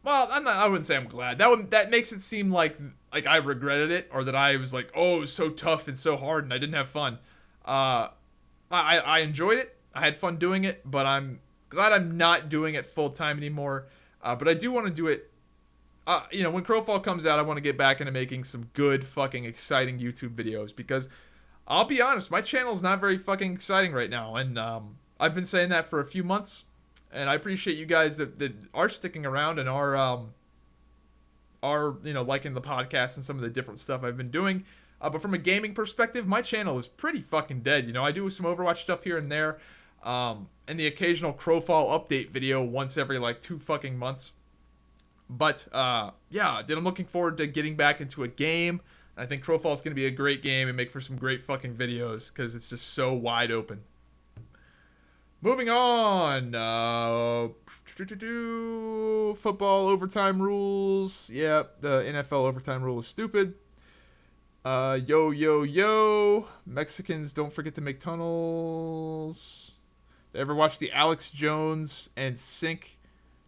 I wouldn't say I'm glad. That makes it seem like I regretted it, or that I was like, oh, it was so tough and so hard and I didn't have fun. I enjoyed it. I had fun doing it, but I'm glad I'm not doing it full time anymore. But I do want to do it. When Crowfall comes out, I want to get back into making some good fucking exciting YouTube videos, because I'll be honest, my channel is not very fucking exciting right now, and I've been saying that for a few months, and I appreciate you guys that are sticking around and are liking the podcast and some of the different stuff I've been doing. But from a gaming perspective, my channel is pretty fucking dead. I do some Overwatch stuff here and there, and the occasional Crowfall update video once every 2 fucking months. But I'm looking forward to getting back into a game. I think Crowfall is going to be a great game and make for some great fucking videos, because it's just so wide open. Moving on. Football overtime rules. Yeah, the NFL overtime rule is stupid. Yo. Mexicans don't forget to make tunnels. Ever watch the Alex Jones and Sink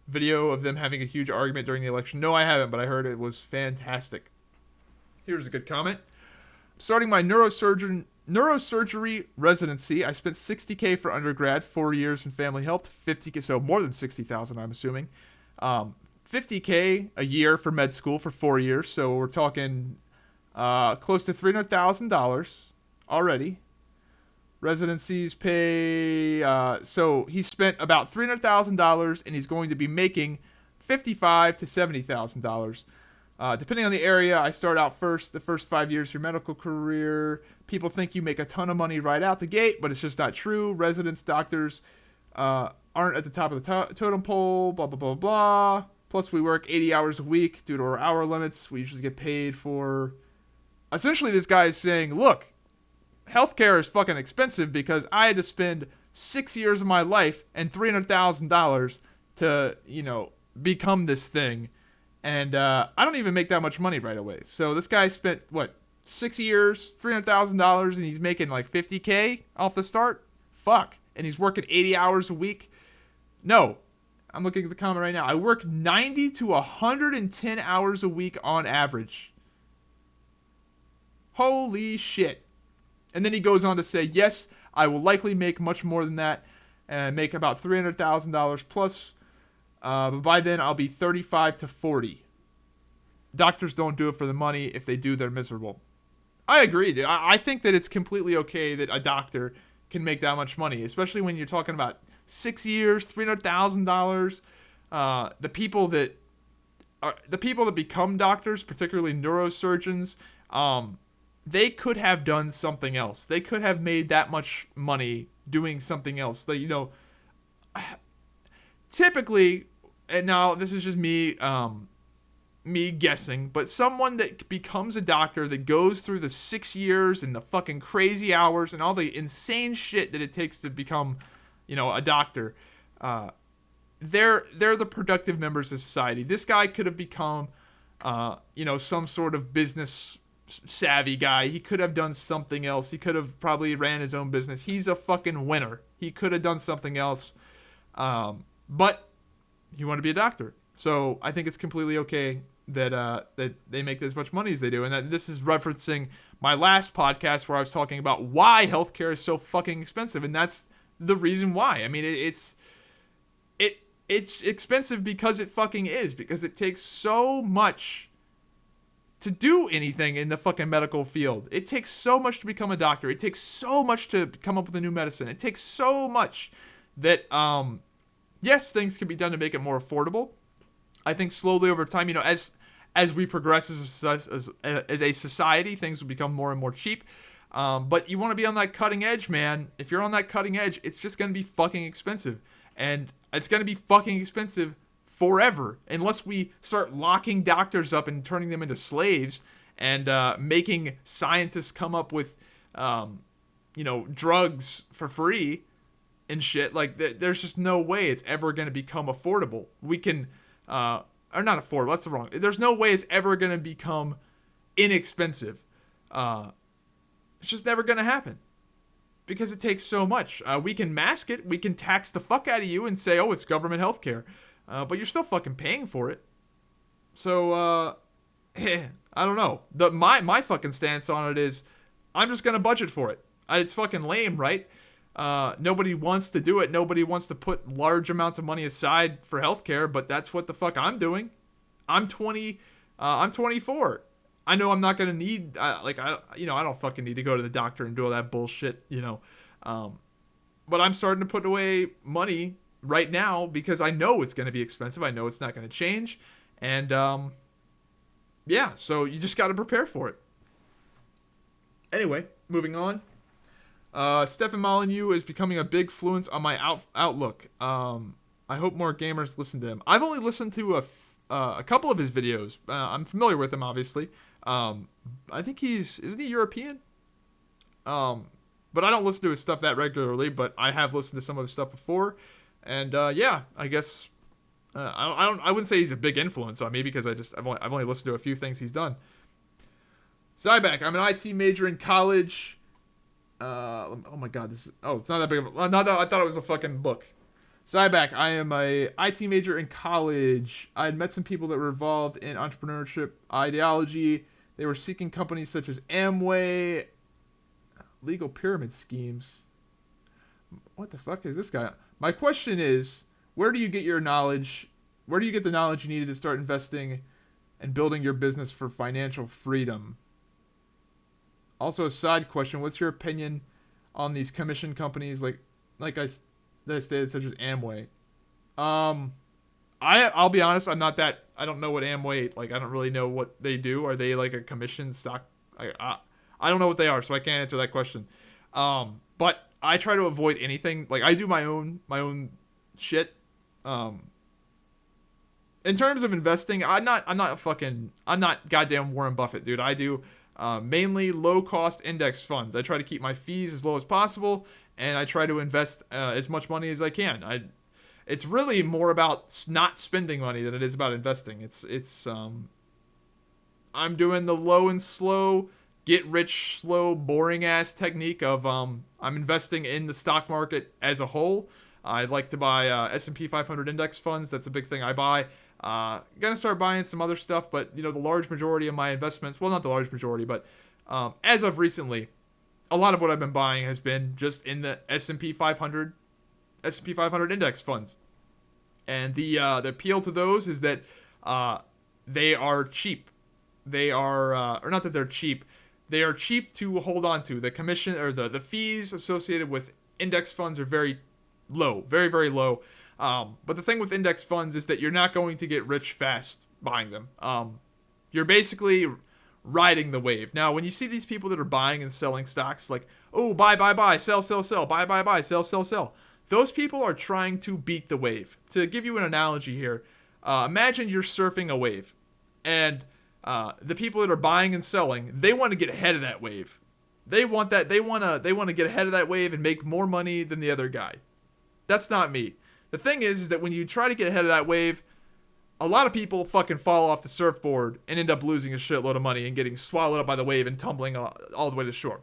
video of them having a huge argument during the election? No, I haven't, but I heard it was fantastic. Here's a good comment. Starting my neurosurgery residency, I spent $60K for undergrad, 4 years in family health, $50K, so more than $60,000, I'm assuming. $50K a year for med school for 4 years, so we're talking close to $300,000 already. Residencies pay, so he spent about $300,000 and he's going to be making $55,000 to $70,000. Depending on the area, I start out the first 5 years of your medical career. People think you make a ton of money right out the gate, but it's just not true. Residents, doctors aren't at the top of the totem pole, blah, blah, blah, blah. Plus, we work 80 hours a week due to our hour limits. We usually get paid for... Essentially, this guy is saying, look, healthcare is fucking expensive because I had to spend 6 years of my life and $300,000 to, become this thing. And I don't even make that much money right away. So this guy spent, 6 years, $300,000, and he's making like $50K off the start? Fuck. And he's working 80 hours a week? No. I'm looking at the comment right now. I work 90 to 110 hours a week on average. Holy shit. And then he goes on to say, yes, I will likely make much more than that and make about $300,000 plus. But by then, I'll be 35 to 40. Doctors don't do it for the money. If they do, they're miserable. I agree, dude. I think that it's completely okay that a doctor can make that much money, especially when you're talking about 6 years, $300,000. The people that become doctors, particularly neurosurgeons, they could have done something else. They could have made that much money doing something else. Typically, and now this is just me guessing, but someone that becomes a doctor that goes through the 6 years and the fucking crazy hours and all the insane shit that it takes to become, a doctor, they're the productive members of society. This guy could have become, some sort of business savvy guy. He could have done something else. He could have probably ran his own business. He's a fucking winner. He could have done something else, but he wanted to be a doctor. So I think it's completely okay that they make as much money as they do. And that this is referencing my last podcast where I was talking about why healthcare is so fucking expensive, and that's the reason why. I mean, it's expensive because it fucking is, because it takes so much to do anything in the fucking medical field. It takes so much to become a doctor. It takes so much to come up with a new medicine. It takes so much that, yes, things can be done to make it more affordable. I think slowly over time, as we progress as a society, things will become more and more cheap. But you want to be on that cutting edge, man. If you're on that cutting edge, it's just going to be fucking expensive. And it's going to be fucking expensive forever, unless we start locking doctors up and turning them into slaves and making scientists come up with, drugs for free and shit. Like, there's just no way it's ever going to become affordable. We can, or not affordable, that's wrong. There's no way it's ever going to become inexpensive. It's just never going to happen. Because it takes so much. We can mask it. We can tax the fuck out of you and say, oh, it's government healthcare. But you're still fucking paying for it. So, I don't know. My fucking stance on it is, I'm just going to budget for it. It's fucking lame, right? Nobody wants to do it. Nobody wants to put large amounts of money aside for healthcare, but that's what the fuck I'm doing. I'm 24. I know I'm not going to need, I don't fucking need to go to the doctor and do all that bullshit, but I'm starting to put away money right now because I know it's going to be expensive. I know it's not going to change. And, so you just got to prepare for it. Anyway, moving on. Stefan Molyneux is becoming a big influence on my outlook. I hope more gamers listen to him. I've only listened to a couple of his videos. I'm familiar with him, obviously. I think isn't he European? But I don't listen to his stuff that regularly, but I have listened to some of his stuff before. And, I guess, I wouldn't say he's a big influence on me because I've only listened to a few things he's done. Zyback, I'm an IT major in college. Oh my god, it's not that big of a, not that, I thought it was a fucking book. Zyback, I am a IT major in college. I had met some people that were involved in entrepreneurship ideology. They were seeking companies such as Amway, legal pyramid schemes. What the fuck is this guy? My question is, where do you get your knowledge? Where do you get the knowledge you needed to start investing and building your business for financial freedom? Also, a side question: what's your opinion on these commission companies that I stated, such as Amway? I'll be honest, I don't know what Amway, like, I don't really know what they do. Are they like a commission stock? I don't know what they are, so I can't answer that question. But I try to avoid anything. Like, I do my own shit. In terms of investing, I'm not goddamn Warren Buffett, dude. I do mainly low cost index funds. I try to keep my fees as low as possible, and I try to invest as much money as I can. It's really more about not spending money than it is about investing. I'm doing the low and slow, get rich slow, boring ass technique of I'm investing in the stock market as a whole. I'd like to buy S&P 500 index funds. That's a big thing I buy. Gonna start buying some other stuff, but the large majority of my investments, well, not the large majority, but as of recently, a lot of what I've been buying has been just in the S&P 500 index funds. And the appeal to those is that they are cheap. They are, or not that they're cheap, they are cheap to hold on to. The commission or the fees associated with index funds are very low, very, very low. But the thing with index funds is that you're not going to get rich fast buying them. You're basically riding the wave. Now, when you see these people that are buying and selling stocks, like, oh, buy, sell, buy, sell. Those people are trying to beat the wave. To give you an analogy here, imagine you're surfing a wave, and the people that are buying and selling, they want to get ahead of that wave. They want to get ahead of that wave and make more money than the other guy. That's not me. The thing is that when you try to get ahead of that wave, a lot of people fucking fall off the surfboard and end up losing a shitload of money and getting swallowed up by the wave and tumbling all the way to shore.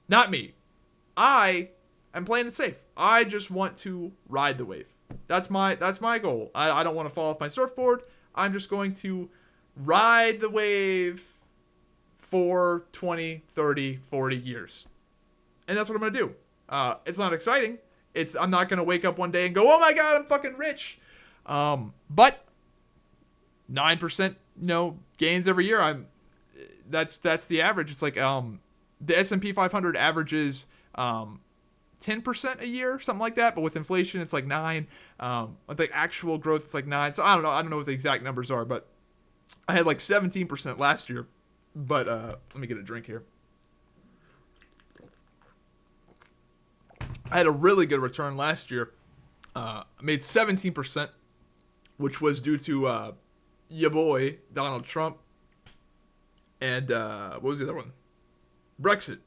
Not me. I am playing it safe. I just want to ride the wave. That's my goal. I don't want to fall off my surfboard. I'm just going to ride the wave for 20, 30, 40 years. And that's what I'm going to do. It's not exciting. I'm not going to wake up one day and go, oh my god, I'm fucking rich. But 9%, gains every year. That's the average. It's like the S&P 500 averages 10% a year, something like that. But with inflation, it's like 9. With the actual growth, it's like 9. So I don't know what the exact numbers are, but I had like 17% last year. But let me get a drink here. I had a really good return last year. I made 17%, which was due to your boy, Donald Trump. And what was the other one? Brexit.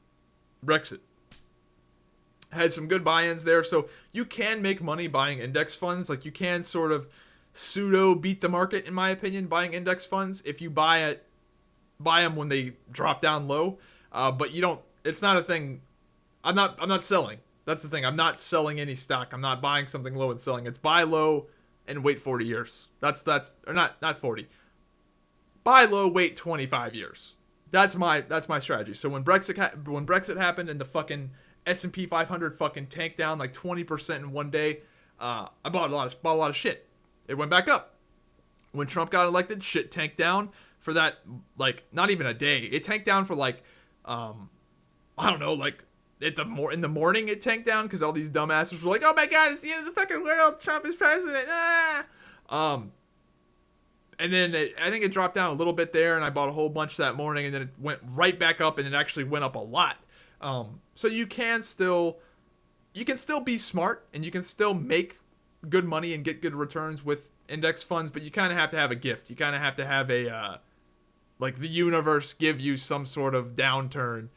Had some good buy-ins there. So you can make money buying index funds. Like, you can sort of pseudo beat the market, in my opinion, buying index funds if you buy them when they drop down low. But you don't. It's not a thing. I'm not selling. That's the thing. I'm not selling any stock. I'm not buying something low and selling. It's buy low and wait 40 years. That's or not 40. Buy low, wait 25 years. That's my strategy. So when Brexit happened and the fucking S&P 500 fucking tanked down like 20% in one day, I bought a lot of shit. It went back up. When Trump got elected, shit tanked down for that, like, not even a day. It tanked down for like I don't know, like in the morning it tanked down because all these dumbasses were like, oh my god, it's the end of the fucking world, Trump is president. And then I think it dropped down a little bit there, and I bought a whole bunch that morning, and then it went right back up, and it actually went up a lot. So you can still be smart, and you can still make good money and get good returns with index funds, but you kind of have to have a gift. You kind of have to have like the universe give you some sort of downturn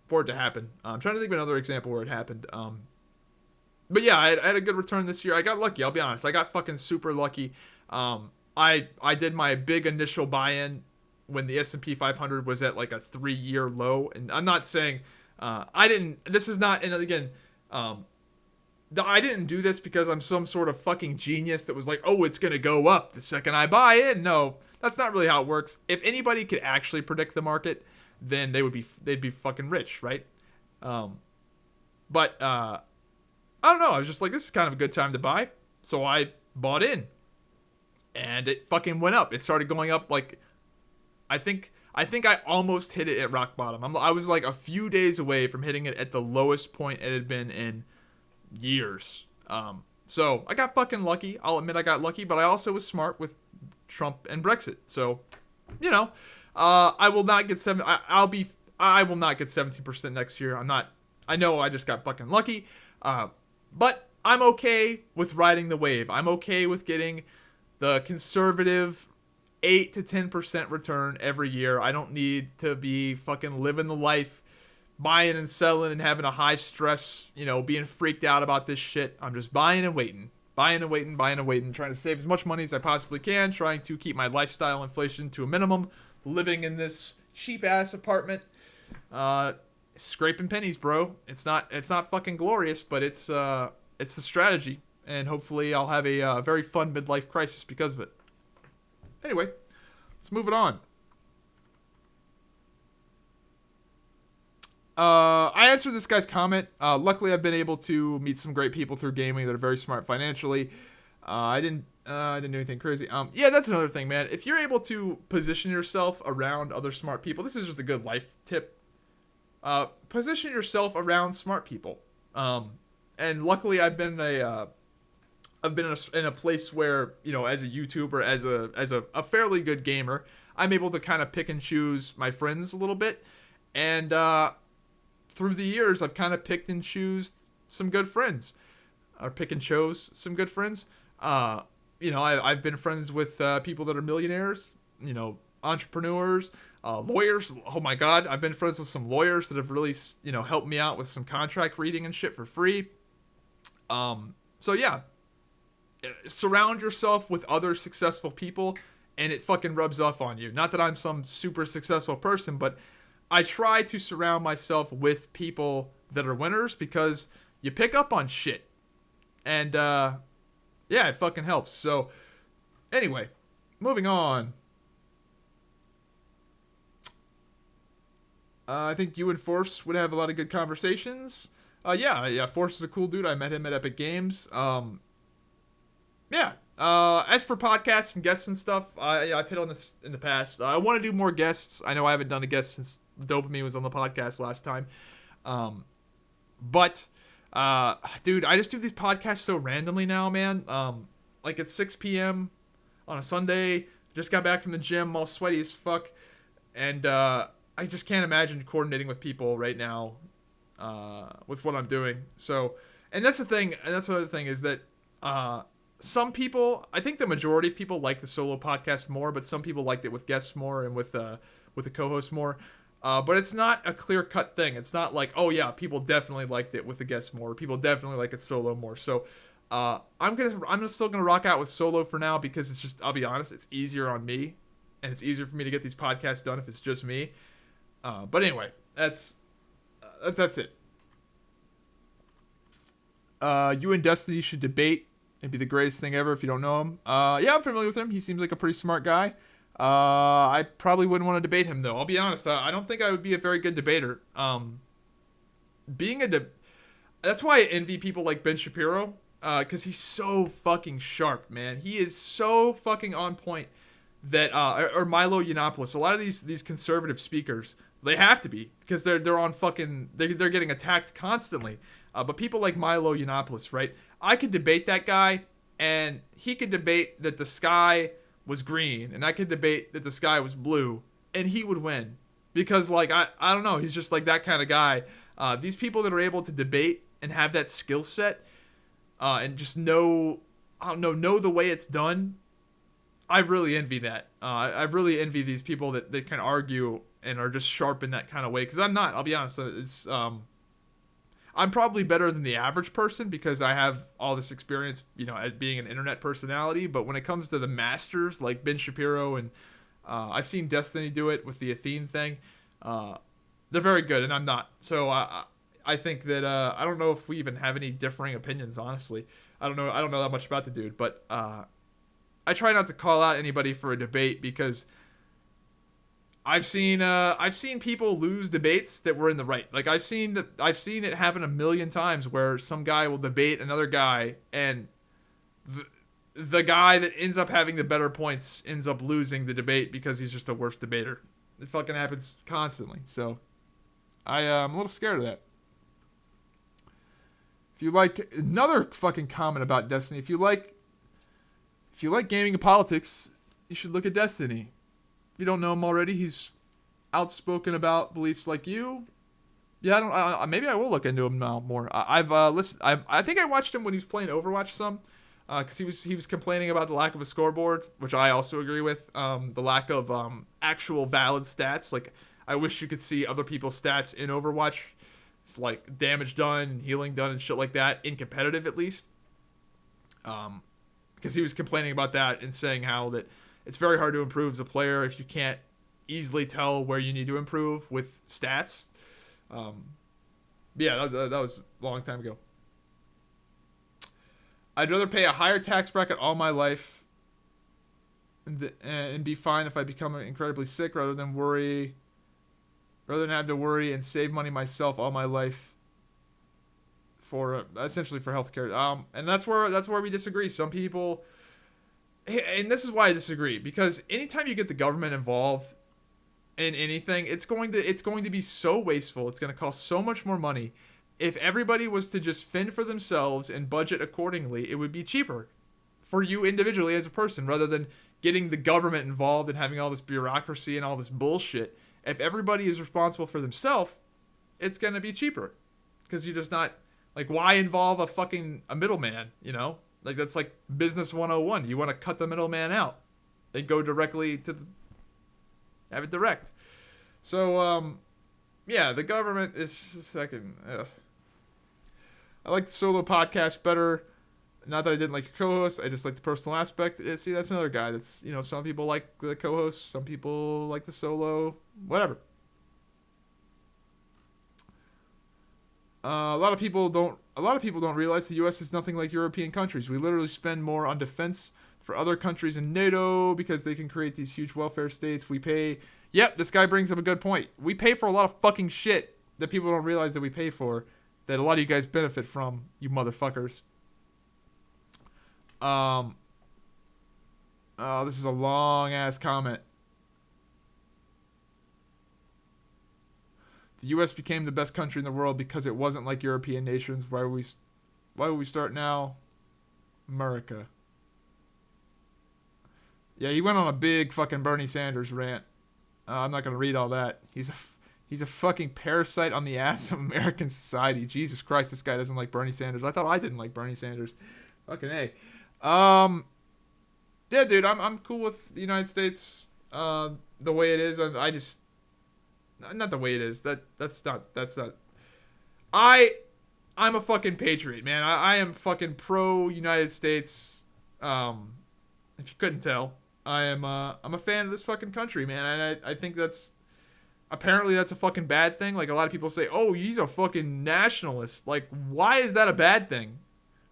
for it to happen. I'm trying to think of another example where it happened. But yeah, I had a good return this year. I got lucky, I'll be honest. I got fucking super lucky. I did my big initial buy-in when the S&P 500 was at like a 3-year low. And I'm not saying this is not, and again, I didn't do this because I'm some sort of fucking genius that was like, oh, it's gonna go up the second I buy it. No, that's not really how it works. If anybody could actually predict the market, then they'd be fucking rich, right? But I don't know. I was just like, this is kind of a good time to buy, so I bought in, and it fucking went up. It started going up like, I think I almost hit it at rock bottom. I was like a few days away from hitting it at the lowest point it had been in years. So I got fucking lucky. I'll admit I got lucky, but I also was smart with Trump and Brexit. So, you know, I will not get I will not get 17% next year. I know I just got fucking lucky. But I'm okay with riding the wave. I'm okay with getting the conservative 8 to 10% return every year. I don't need to be fucking living the life, buying and selling and having a high stress, being freaked out about this shit. I'm just buying and waiting, trying to save as much money as I possibly can, trying to keep my lifestyle inflation to a minimum, living in this cheap ass apartment, scraping pennies, bro. It's not fucking glorious, but it's the strategy, and hopefully I'll have a very fun midlife crisis because of it. Anyway, let's move it on. I answered this guy's comment. Luckily, I've been able to meet some great people through gaming that are very smart financially. I didn't do anything crazy. Yeah, that's another thing, man. If you're able to position yourself around other smart people, this is just a good life tip. Position yourself around smart people. And luckily, I've been in a place where, as a YouTuber, as a fairly good gamer, I'm able to kind of pick and choose my friends a little bit. And through the years, I've kind of picked and chose some good friends. I've been friends with people that are millionaires, entrepreneurs, lawyers. Oh my God, I've been friends with some lawyers that have really, helped me out with some contract reading and shit for free. So yeah. Surround yourself with other successful people, and it fucking rubs off on you. Not that I'm some super successful person, but I try to surround myself with people that are winners because you pick up on shit. And, yeah, it fucking helps. So, anyway, moving on. I think you and Force would have a lot of good conversations. Yeah, Force is a cool dude. I met him at Epic Games. Yeah. As for podcasts and guests and stuff, I've hit on this in the past. I want to do more guests. I know I haven't done a guest since Dopamine was on the podcast last time. But dude, I just do these podcasts so randomly now, man. Like at 6 p.m. on a Sunday, just got back from the gym, all sweaty as fuck. And I just can't imagine coordinating with people right now with what I'm doing. So, and that's the thing, and that's another thing is that some people, I think the majority of people like the solo podcast more, but some people liked it with guests more and with the co-host more. But it's not a clear-cut thing. It's not like, oh yeah, people definitely liked it with the guests more. People definitely like it solo more. So I'm still gonna rock out with solo for now because it's just, I'll be honest, it's easier on me, and it's easier for me to get these podcasts done if it's just me. But anyway, that's it. You and Destiny should debate. It'd be the greatest thing ever if you don't know him. Yeah, I'm familiar with him. He seems like a pretty smart guy. I probably wouldn't want to debate him, though. I'll be honest. I don't think I would be a very good debater. That's why I envy people like Ben Shapiro, because he's so fucking sharp, man. He is so fucking on point that, or Milo Yiannopoulos. A lot of these conservative speakers, they have to be, because they're on fucking, they're getting attacked constantly. But people like Milo Yiannopoulos, right? I could debate that guy, and he could debate that the sky was green, and I could debate that the sky was blue, and he would win. Because, like, I don't know, he's just like that kind of guy. These people that are able to debate and have that skill set, and just know the way it's done, I really envy that. I really envy these people that can argue and are just sharp in that kind of way. Because I'm not, I'll be honest, I'm probably better than the average person because I have all this experience, as being an internet personality. But when it comes to the masters like Ben Shapiro and I've seen Destiny do it with the Athene thing. They're very good, and I'm not. So I think that I don't know if we even have any differing opinions. Honestly, I don't know that much about the dude, but I try not to call out anybody for a debate because I've seen people lose debates that were in the right. Like I've seen it happen a million times where some guy will debate another guy, and the guy that ends up having the better points ends up losing the debate because he's just a worse debater. It fucking happens constantly. So I'm a little scared of that. If you like another fucking comment about Destiny, if you like gaming and politics, you should look at Destiny. If you don't know him already, he's outspoken about beliefs like you. Yeah, maybe I will look into him now more. I've listened. I think I watched him when he was playing Overwatch some, because he was complaining about the lack of a scoreboard, which I also agree with. The lack of actual valid stats. Like I wish you could see other people's stats in Overwatch. It's like damage done, healing done, and shit like that in competitive at least. Because he was complaining about that and saying how that it's very hard to improve as a player if you can't easily tell where you need to improve with stats. Yeah, that was a long time ago. I'd rather pay a higher tax bracket all my life and be fine if I become incredibly sick rather than have to worry and save money myself all my life for essentially for healthcare. And that's where we disagree. Some people, and this is why I disagree, because anytime you get the government involved in anything, it's going to be so wasteful. It's going to cost so much more money. If everybody was to just fend for themselves and budget accordingly, it would be cheaper for you individually as a person rather than getting the government involved and having all this bureaucracy and all this bullshit. If everybody is responsible for themselves, it's going to be cheaper because you're just not like, why involve a middleman, you know? Like that's like business 101. You want to cut the middleman out and go directly to have it direct. So, yeah, the government is fucking. I like the solo podcast better. Not that I didn't like your co-host. I just like the personal aspect. See, that's another guy. That's, you know, some people like the co-host. Some people like the solo. Whatever. A lot of people don't realize the U.S. is nothing like European countries. We literally spend more on defense for other countries in NATO because they can create these huge welfare states. We pay. Yep, this guy brings up a good point. We pay for a lot of fucking shit that people don't realize that we pay for, that a lot of you guys benefit from, you motherfuckers. Oh, this is a long ass comment. The U.S. became the best country in the world because it wasn't like European nations. Why would we start now? America. Yeah, he went on a big fucking Bernie Sanders rant. I'm not gonna read all that. He's a fucking parasite on the ass of American society. Jesus Christ, this guy doesn't like Bernie Sanders. I thought I didn't like Bernie Sanders. Fucking A. Yeah, dude, I'm cool with the United States the way it is. I just not the way it is. That's not. I'm a fucking patriot, man. I am fucking pro United States. If you couldn't tell, I'm a fan of this fucking country, man. And I think that's apparently that's a fucking bad thing. Like a lot of people say, oh, he's a fucking nationalist. Like, why is that a bad thing?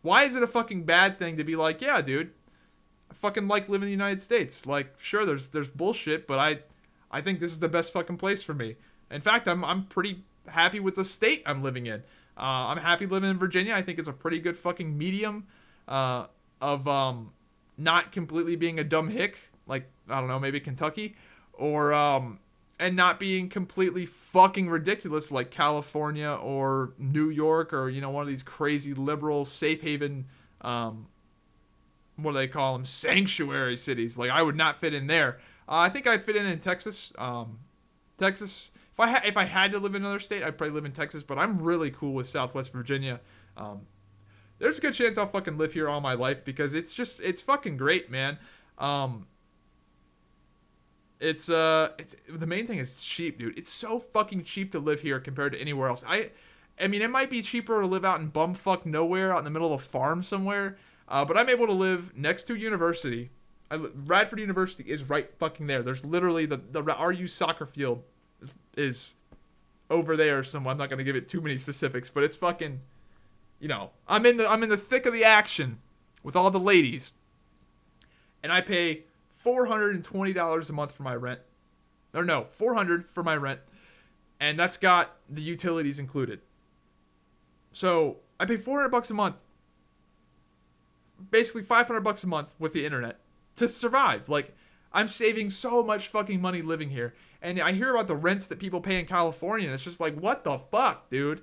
Why is it a fucking bad thing to be like, yeah, dude, I fucking like living in the United States. Like, sure, there's bullshit, but I think this is the best fucking place for me. In fact, I'm pretty happy with the state I'm living in. I'm happy living in Virginia. I think it's a pretty good fucking medium of not completely being a dumb hick, like, I don't know, maybe Kentucky, or and not being completely fucking ridiculous like California or New York or, you know, one of these crazy liberal safe haven, what do they call them, sanctuary cities. Like, I would not fit in there. I think I'd fit in Texas. Texas, if I had to live in another state, I'd probably live in Texas, but I'm really cool with Southwest Virginia. There's a good chance I'll fucking live here all my life because it's fucking great, man. It's the main thing is cheap, dude. It's so fucking cheap to live here compared to anywhere else. I mean, it might be cheaper to live out in bumfuck nowhere, out in the middle of a farm somewhere, but I'm able to live next to a university. Radford University is right fucking there. There's literally the RU soccer field is over there somewhere. I'm not gonna give it too many specifics, but it's fucking, you know, I'm in the thick of the action with all the ladies, and I pay $420 a month for my rent, or no, $400 for my rent, and that's got the utilities included. So I pay $400 a month, basically $500 a month with the internet to survive. Like, I'm saving so much fucking money living here. And I hear about the rents that people pay in California, and it's just like, what the fuck, dude?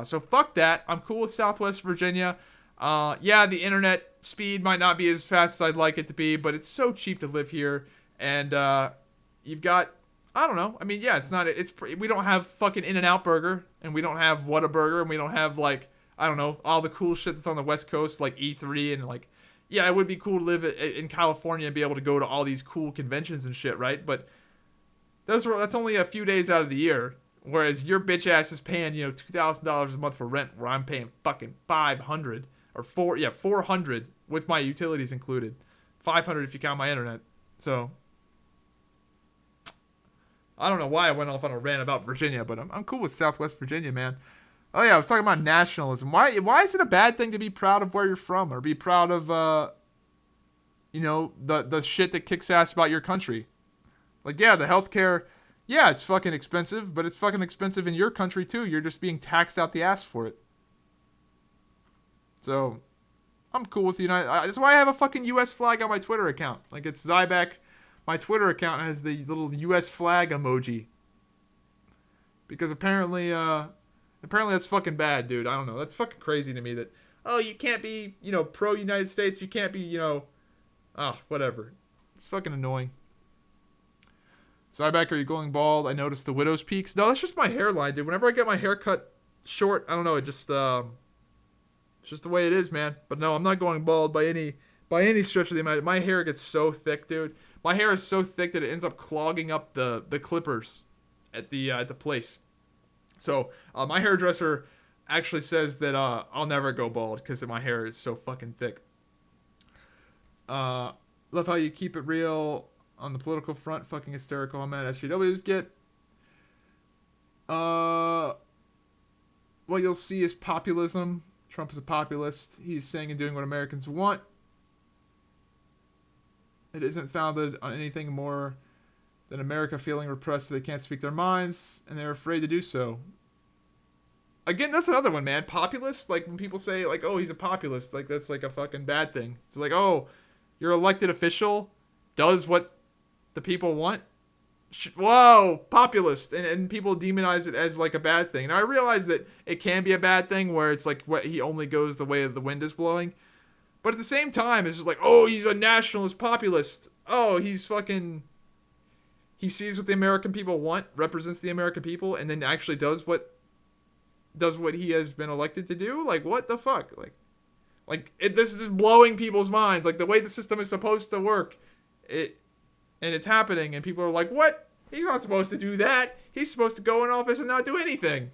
So fuck that. I'm cool with Southwest Virginia. Yeah, the internet speed might not be as fast as I'd like it to be, but it's so cheap to live here. And you've got, I don't know. I mean, yeah, we don't have fucking In-N-Out Burger, and we don't have Whataburger, and we don't have, like, I don't know, all the cool shit that's on the West Coast, like E3, and like, yeah, it would be cool to live in California and be able to go to all these cool conventions and shit, right? But that's only a few days out of the year, whereas your bitch ass is paying, you know, $2,000 a month for rent, where I'm paying fucking $500 or $400 with my utilities included, $500 if you count my internet. So I don't know why I went off on a rant about Virginia, but I'm cool with Southwest Virginia, man. Oh yeah, I was talking about nationalism. Why is it a bad thing to be proud of where you're from, or be proud of you know, the shit that kicks ass about your country? Like, yeah, the healthcare, yeah, it's fucking expensive, but it's fucking expensive in your country too. You're just being taxed out the ass for it. So, I'm cool with the United. That's why I have a fucking U.S. flag on my Twitter account. Like, it's Zyback. My Twitter account has the little U.S. flag emoji. Because apparently that's fucking bad, dude. I don't know. That's fucking crazy to me that, oh, you can't be, you know, pro-United States. You can't be, you know, whatever. It's fucking annoying. Zyback, are you going bald? I noticed the widow's peaks. No, that's just my hairline, dude. Whenever I get my hair cut short, I don't know, it just, it's just the way it is, man. But no, I'm not going bald by any stretch of the imagination. My hair gets so thick, dude. My hair is so thick that it ends up clogging up the clippers at the place. So my hairdresser actually says that I'll never go bald because my hair is so fucking thick. Love how you keep it real on the political front. Fucking hysterical. I'm mad SJWs get. What you'll see is populism. Trump is a populist. He's saying and doing what Americans want. It isn't founded on anything more than America feeling repressed so they can't speak their minds, and they're afraid to do so. Again, that's another one, man. Populist, like when people say, like, oh, he's a populist, like that's like a fucking bad thing. It's like, oh, your elected official does what the people want. Whoa, populist, and people demonize it as like a bad thing. Now I realize that it can be a bad thing where it's like what he only goes the way the wind is blowing, but at the same time, it's just like, oh, he's a nationalist populist. Oh, he's fucking. He sees what the American people want, represents the American people, and then actually does what he has been elected to do. Like, what the fuck? This is blowing people's minds. Like, the way the system is supposed to work, and it's happening, and people are like, what? He's not supposed to do that. He's supposed to go in office and not do anything.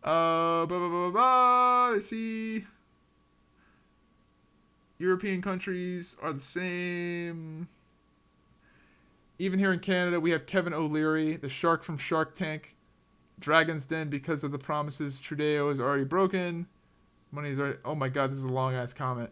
Let's see. European countries are the same. Even here in Canada, we have Kevin O'Leary, the shark from Shark Tank. Dragon's Den, because of the promises Trudeau is already broken. Money's already... Oh my god, this is a long-ass comment.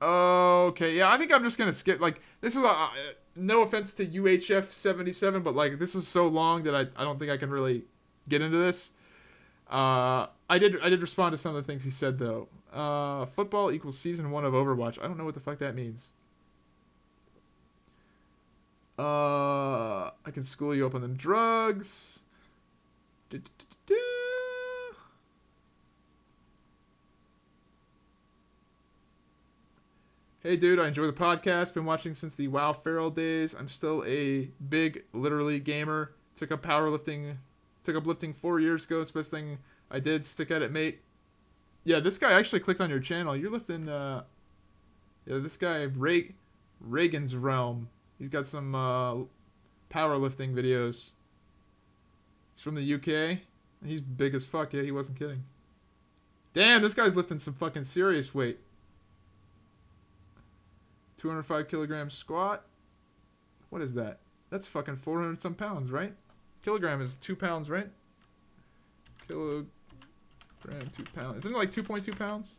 Okay, yeah, I think I'm just gonna skip, like, this is no offense to UHF 77, but like, this is so long that I don't think I can really get into this. I did respond to some of the things he said though. Football equals season 1 of Overwatch. I don't know what the fuck that means. I can school you up on them drugs. Hey dude, I enjoy the podcast. Been watching since the WoW Feral days. I'm still a big, literally gamer. Took up lifting 4 years ago. It's the best thing I did. Stick at it, mate. Yeah, this guy actually clicked on your channel. You're lifting, yeah, this guy, Reagan's Realm. He's got some, powerlifting videos. He's from the UK. He's big as fuck. Yeah, he wasn't kidding. Damn, this guy's lifting some fucking serious weight. 205 kilogram squat. What is that? That's fucking 400 some pounds, right? Kilogram is 2 pounds, right? Kilogram, 2 pounds. Isn't it like 2.2 pounds?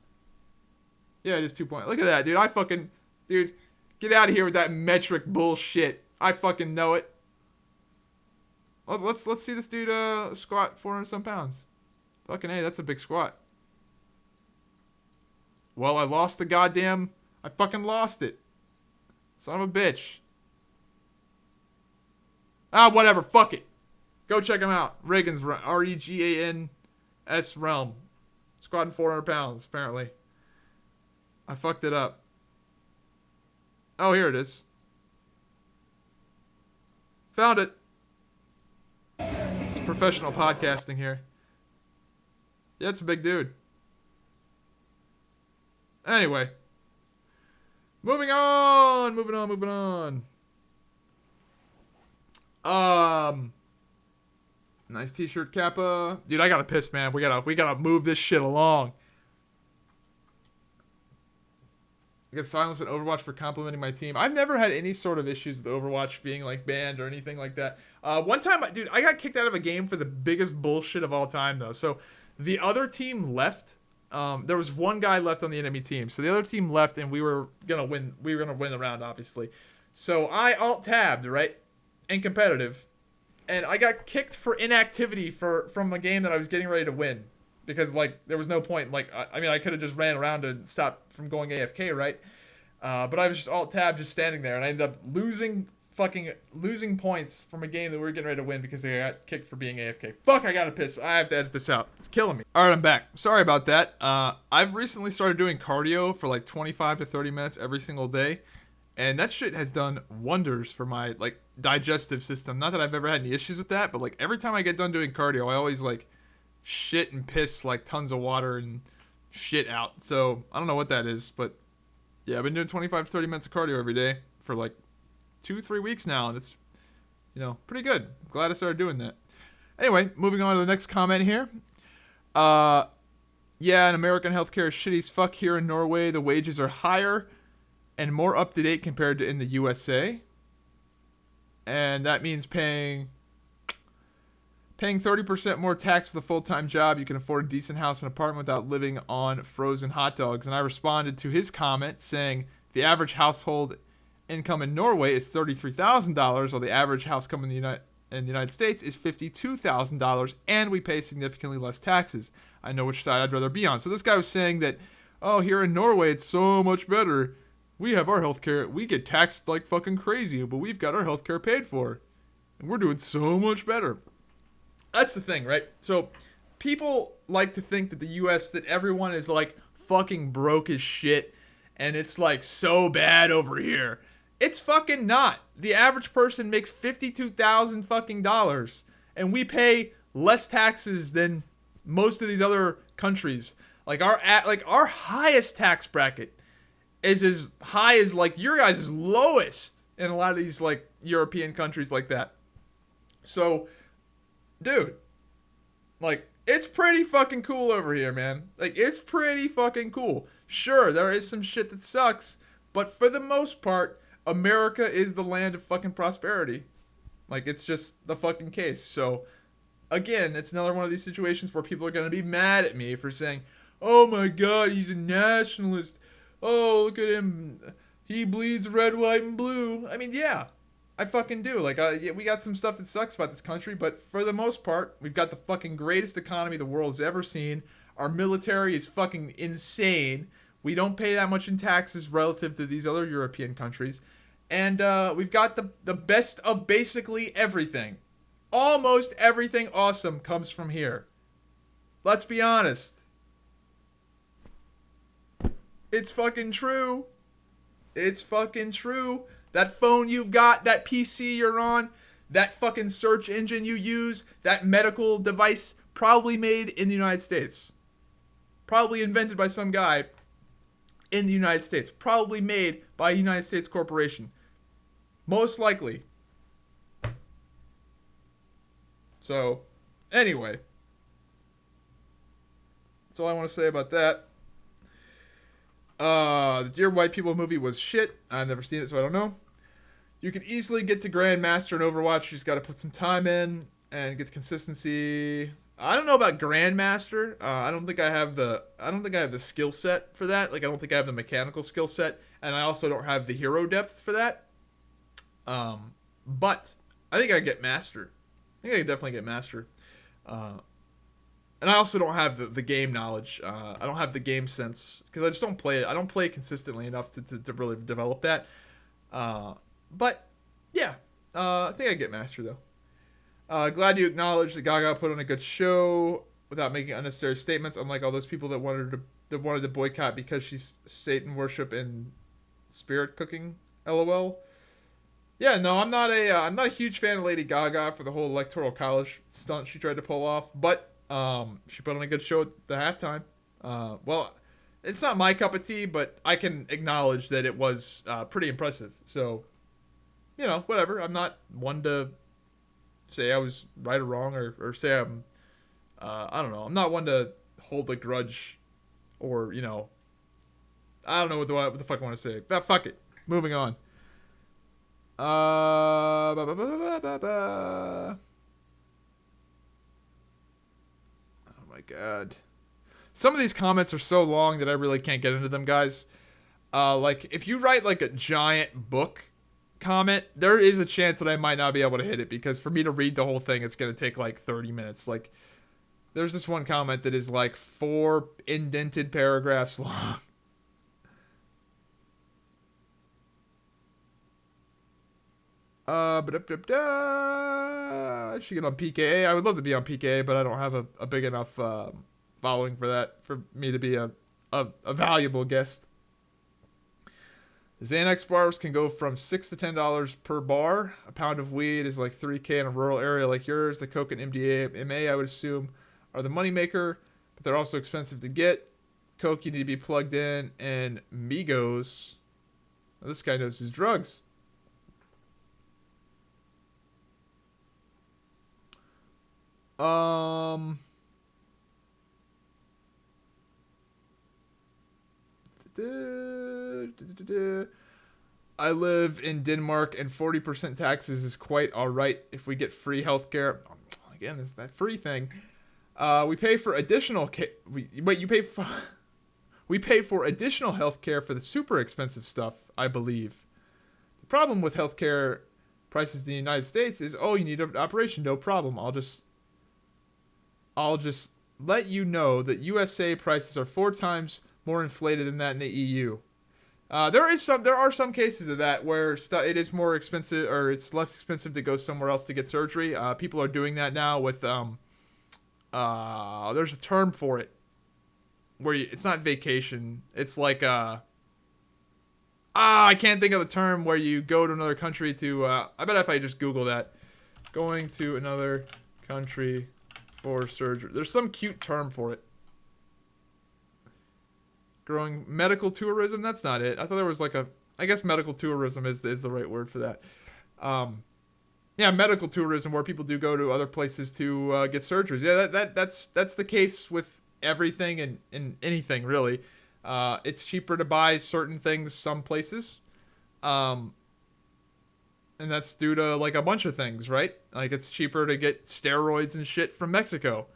Yeah, it is 2 point. Look at that, dude. Dude, get out of here with that metric bullshit. I fucking know it. Let's see this dude squat 400 some pounds. Fucking A, that's a big squat. Well, I fucking lost it. Son of a bitch. Ah, whatever. Fuck it. Go check him out. Reagan's Regans realm. Squatting 400 pounds, apparently. I fucked it up. Oh, here it is. Found it. It's professional podcasting here. Yeah, it's a big dude. Anyway. Moving on. Nice t-shirt, Kappa. Dude, I gotta piss, man. We gotta move this shit along. I get silenced in Overwatch for complimenting my team. I've never had any sort of issues with Overwatch being like banned or anything like that. One time, dude, I got kicked out of a game for the biggest bullshit of all time, though. So the other team left. There was one guy left on the enemy team. So the other team left, and we were gonna win. We were gonna win the round, obviously. So I alt-tabbed, right, in competitive, and I got kicked for inactivity from a game that I was getting ready to win. Because, like, there was no point. Like, I mean, I could have just ran around and stopped from going AFK, right? But I was just alt-tab, just standing there. And I ended up losing points from a game that we were getting ready to win because I got kicked for being AFK. Fuck, I gotta piss. I have to edit this out. It's killing me. All right, I'm back. Sorry about that. I've recently started doing cardio for, like, 25 to 30 minutes every single day. And that shit has done wonders for my, like, digestive system. Not that I've ever had any issues with that, but, like, every time I get done doing cardio, I always, like, shit and piss like tons of water and shit out. So I don't know what that is, but yeah, I've been doing 25 to 30 minutes of cardio every day for like 2-3 weeks now, and it's, pretty good. I'm glad I started doing that. Anyway, moving on to the next comment here. Yeah, and American healthcare is shitty as fuck. Here in Norway, the wages are higher and more up to date compared to in the USA, and that means paying 30% more tax for the full-time job. You can afford a decent house and apartment without living on frozen hot dogs. And I responded to his comment saying the average household income in Norway is $33,000, while the average house income in the United States is $52,000, and we pay significantly less taxes. I know which side I'd rather be on. So this guy was saying that, oh, here in Norway it's so much better. We have our healthcare. We get taxed like fucking crazy, but we've got our healthcare paid for, and we're doing so much better. That's the thing, right? So people like to think that the U.S., that everyone is like fucking broke as shit and it's like so bad over here. It's fucking not. The average person makes $52,000 fucking dollars, and we pay less taxes than most of these other countries. Like our highest tax bracket is as high as like your guys' lowest in a lot of these like European countries like that. So, dude, like, it's pretty fucking cool over here, man. Like, it's pretty fucking cool. Sure, there is some shit that sucks, but for the most part, America is the land of fucking prosperity. Like, it's just the fucking case. So, again, it's another one of these situations where people are going to be mad at me for saying, oh my god, he's a nationalist. Oh, look at him. He bleeds red, white, and blue. I mean, yeah. I fucking do. Like, yeah, we got some stuff that sucks about this country, but for the most part, we've got the fucking greatest economy the world's ever seen. Our military is fucking insane. We don't pay that much in taxes relative to these other European countries. And we've got the best of basically everything. Almost everything awesome comes from here. Let's be honest. It's fucking true. It's fucking true. That phone you've got, that PC you're on, that fucking search engine you use, that medical device, probably made in the United States. Probably invented by some guy in the United States. Probably made by a United States corporation. Most likely. So, Anyway. That's all I want to say about that. The Dear White People movie was shit. I've never seen it, so I don't know. You can easily get to Grandmaster in Overwatch. You just got to put some time in and get consistency. I don't know about Grandmaster. I don't think I have the skill set for that. Like, I don't think I have the mechanical skill set, and I also don't have the hero depth for that. But I think I get Master. I think I can definitely get Master. And I also don't have the game knowledge. I don't have the game sense because I just don't play it. I don't play it consistently enough to really develop that. But yeah, I think I get Master though. Glad you acknowledged that Gaga put on a good show without making unnecessary statements. Unlike all those people that wanted to boycott because she's Satan worship and spirit cooking. LOL. Yeah, no, I'm not a huge fan of Lady Gaga for the whole electoral college stunt she tried to pull off, but. She put on a good show at the halftime. Well, it's not my cup of tea, but I can acknowledge that it was pretty impressive. So, you know, whatever. I'm not one to say I was right or wrong or say I'm, I don't know. I'm not one to hold a grudge or, you know, I don't know what the fuck I want to say. But fuck it. Moving on. My God, some of these comments are so long that I really can't get into them, guys. Like if you write like a giant book comment, there is a chance that I might not be able to hit it because for me to read the whole thing, it's gonna take like 30 minutes. Like there's this one comment that is like 4 indented paragraphs long. I should get on PKA. I would love to be on PKA, but I don't have a big enough following for that for me to be a valuable guest. Xanax bars can go from $6 to $10 per bar. A pound of weed is like $3K in a rural area like yours. The coke and MDMA, I would assume, are the moneymaker, but they're also expensive to get. Coke, you need to be plugged in, and Migos. Well, this guy knows his drugs. I live in Denmark and 40% taxes is quite alright if we get free healthcare. Again, it's that free thing. We pay for additional we pay for additional healthcare for the super expensive stuff, I believe. The problem with healthcare prices in the United States is, oh, you need an operation, no problem. I'll just let you know that USA prices are 4 times more inflated than that in the EU. There are some cases of that where it is more expensive or it's less expensive to go somewhere else to get surgery. People are doing that now with there's a term for it where it's not vacation. It's like I can't think of the term where you go to another country to I bet if I just Google that, going to another country for surgery. There's some cute term for it. Growing medical tourism. That's not it. I thought there was like I guess medical tourism is the right word for that. Yeah, medical tourism where people do go to other places to get surgeries. Yeah, that's the case with everything and anything really. It's cheaper to buy certain things some places. And that's due to like a bunch of things, right? Like it's cheaper to get steroids and shit from Mexico.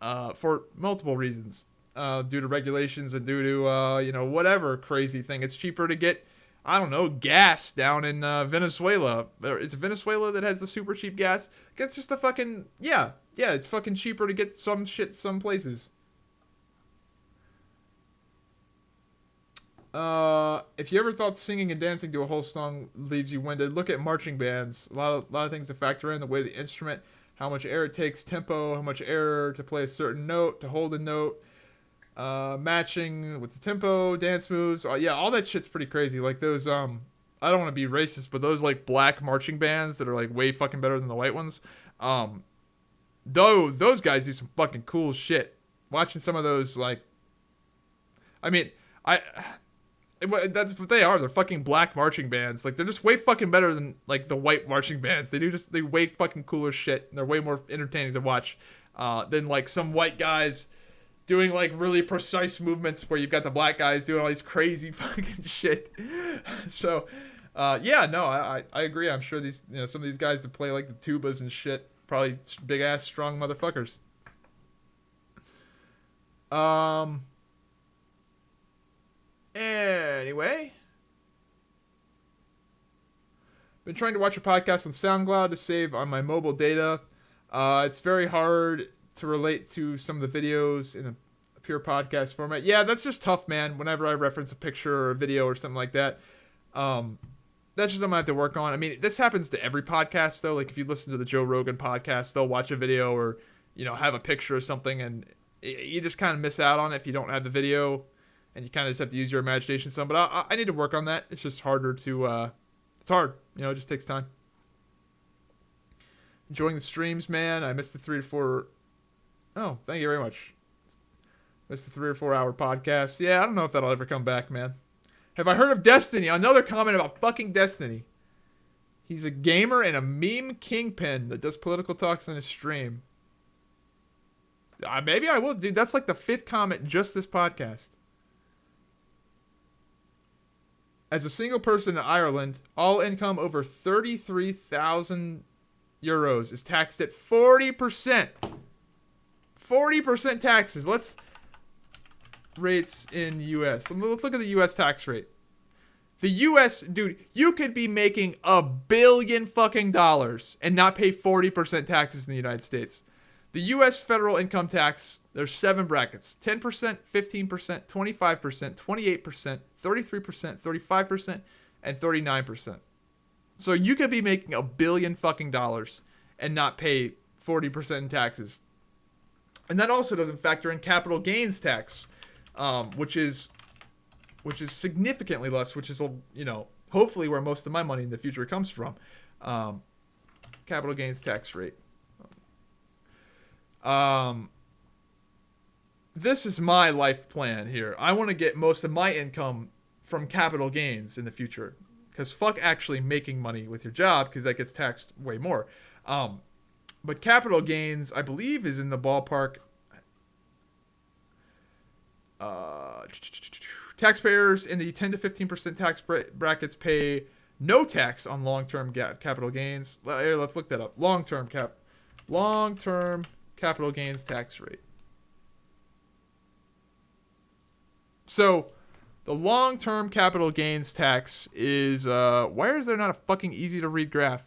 For multiple reasons. Due to regulations and due to, whatever crazy thing. It's cheaper to get, I don't know, gas down in Venezuela. It's Venezuela that has the super cheap gas. It's just the fucking, yeah, it's fucking cheaper to get some shit some places. If you ever thought singing and dancing to a whole song leaves you winded, look at marching bands. A lot of things to factor in: the weight of the instrument, how much air it takes, tempo, how much air to play a certain note, to hold a note, matching with the tempo, dance moves. Yeah, all that shit's pretty crazy. Like those, I don't want to be racist, but those like black marching bands that are like way fucking better than the white ones. Those guys do some fucking cool shit. Watching some of those, like, I mean, That's what they are. They're fucking black marching bands. Like, they're just way fucking better than, like, the white marching bands. They way fucking cooler shit. And they're way more entertaining to watch than, like, some white guys doing, like, really precise movements where you've got the black guys doing all these crazy fucking shit. So, yeah, no, I agree. I'm sure these, some of these guys that play, like, the tubas and shit, probably big-ass, strong motherfuckers. Anyway, been trying to watch a podcast on SoundCloud to save on my mobile data. It's very hard to relate to some of the videos in a pure podcast format. Yeah, that's just tough, man. Whenever I reference a picture or a video or something like that, that's just something I have to work on. I mean, this happens to every podcast, though. Like, if you listen to the Joe Rogan podcast, they'll watch a video or, have a picture or something, and you just kind of miss out on it if you don't have the video. And you kind of just have to use your imagination some. But I need to work on that. It's just harder to... it's hard. It just takes time. Enjoying the streams, man. I missed the 3 to 4... Oh, thank you very much. Missed the 3 or 4 hour podcast. Yeah, I don't know if that'll ever come back, man. Have I heard of Destiny? Another comment about fucking Destiny. He's a gamer and a meme kingpin that does political talks on his stream. Maybe I will. Dude, that's like the 5th comment just this podcast. As a single person in Ireland, all income over 33,000 euros is taxed at 40%. 40% taxes. Rates in U.S. Let's look at the U.S. tax rate. The U.S., dude, you could be making $1 billion fucking dollars and not pay 40% taxes in the United States. The U.S. federal income tax, there's 7 brackets. 10%, 15%, 25%, 28%, 33%, 35%, and 39%. So you could be making $1 billion fucking dollars and not pay 40% in taxes. And that also doesn't factor in capital gains tax, which is significantly less, which is, hopefully where most of my money in the future comes from. Capital gains tax rate. This is my life plan here. I want to get most of my income from capital gains in the future, because fuck actually making money with your job, because that gets taxed way more. But capital gains, I believe, is in the ballpark. Taxpayers in the 10 to 15% tax brackets pay no tax on long-term capital gains. Here, let's look that up. Long-term capital gains tax rate. So, the long-term capital gains tax is, why is there not a fucking easy-to-read graph?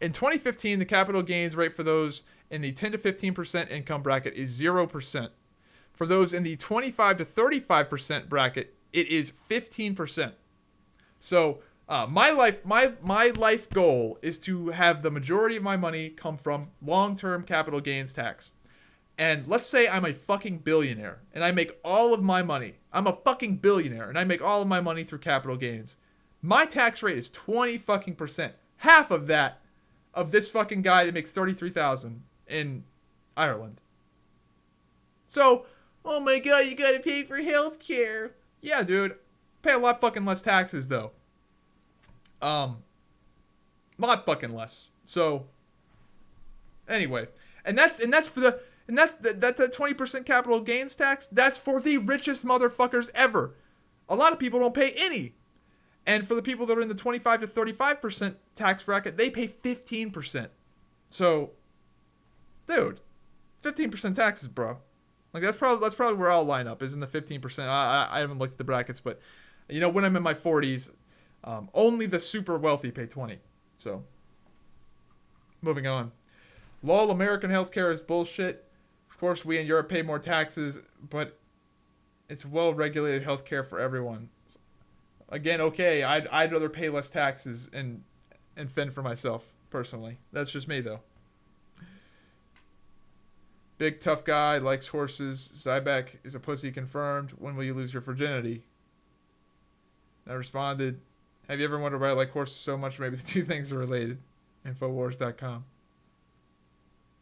In 2015, the capital gains rate for those in the 10 to 15% income bracket is 0%. For those in the 25 to 35% bracket, it is 15%. So, my life goal is to have the majority of my money come from long-term capital gains tax. And let's say I'm a fucking billionaire and I make all of my money. I'm a fucking billionaire and I make all of my money through capital gains. My tax rate is 20 fucking percent. Half of that of this fucking guy that makes 33,000 in Ireland. So, oh my god, you gotta pay for healthcare. Yeah, dude. Pay a lot fucking less taxes though. Lot fucking less. So, anyway, and that's for the. And that's that 20% capital gains tax. That's for the richest motherfuckers ever. A lot of people don't pay any. And for the people that are in the 25 to 35% tax bracket, they pay 15%. So, dude, 15% taxes, bro. Like that's probably where I'll line up, is in the 15%. I haven't looked at the brackets, but when I'm in my 40s, only the super wealthy pay 20. So, moving on. Lol, American healthcare is bullshit. Of course, we in Europe pay more taxes, but it's well-regulated healthcare for everyone. Again, okay, I'd rather pay less taxes and fend for myself, personally. That's just me, though. Big tough guy, likes horses. Zybeck is a pussy confirmed. When will you lose your virginity? I responded, have you ever wondered why I like horses so much? Maybe the two things are related. Infowars.com.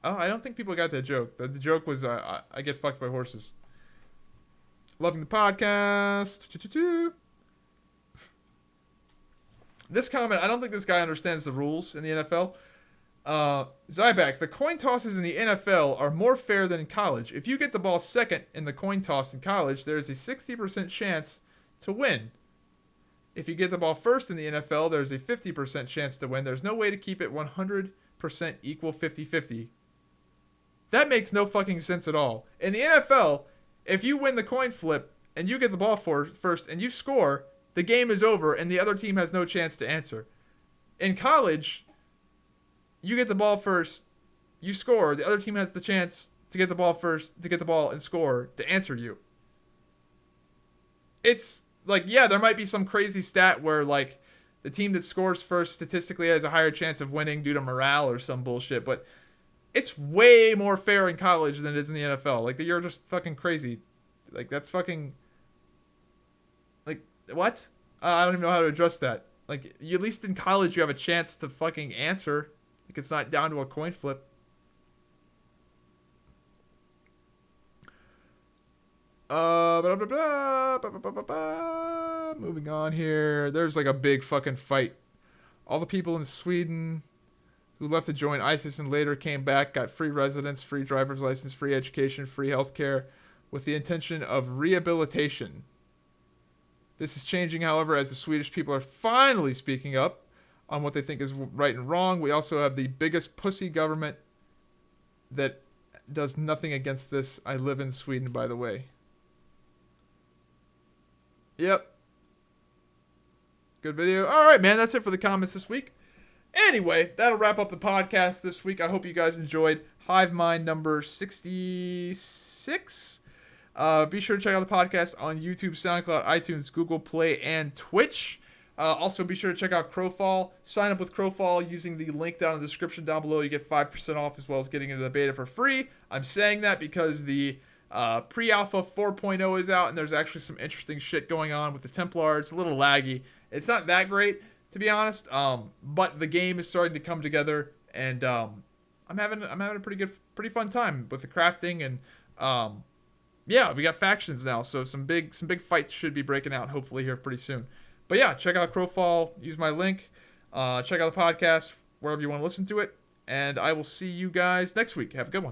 Oh, I don't think people got that joke. The joke was, I get fucked by horses. Loving the podcast. This comment, I don't think this guy understands the rules in the NFL. Zyback, the coin tosses in the NFL are more fair than in college. If you get the ball second in the coin toss in college, there is a 60% chance to win. If you get the ball first in the NFL, there's a 50% chance to win. There's no way to keep it 100% equal 50-50. That makes no fucking sense at all. In the NFL, if you win the coin flip and you get the ball first and you score, the game is over and the other team has no chance to answer. In college, you get the ball first, you score, the other team has the chance to get the ball first, to get the ball and score, to answer you. It's like, yeah, there might be some crazy stat where, like, the team that scores first statistically has a higher chance of winning due to morale or some bullshit, but it's way more fair in college than it is in the NFL. Like, you're just fucking crazy. Like, that's fucking... Like, what? I don't even know how to address that. Like, at least in college you have a chance to fucking answer. Like, it's not down to a coin flip. Moving on here. There's like a big fucking fight. All the people in Sweden who left to join ISIS and later came back got free residence, free driver's license, free education, free healthcare with the intention of rehabilitation. This is changing, however, as the Swedish people are finally speaking up on what they think is right and wrong. We also have the biggest pussy government that does nothing against this. I live in Sweden, by the way. Yep. Good video. All right, man. That's it for the comments this week. Anyway, that'll wrap up the podcast this week. I hope you guys enjoyed Hive Mind number 66. Be sure to check out the podcast on YouTube, SoundCloud, iTunes, Google Play, and Twitch. Also, be sure to check out Crowfall. Sign up with Crowfall using the link down in the description down below. You get 5% off as well as getting into the beta for free. I'm saying that because the pre-alpha 4.0 is out, and there's actually some interesting shit going on with the Templar. It's a little laggy. It's not that great, to be honest, but the game is starting to come together, and I'm having a pretty fun time with the crafting, and yeah, we got factions now, so some big fights should be breaking out hopefully here pretty soon. But yeah, check out Crowfall. Use my link. Check out the podcast wherever you want to listen to it, and I will see you guys next week. Have a good one.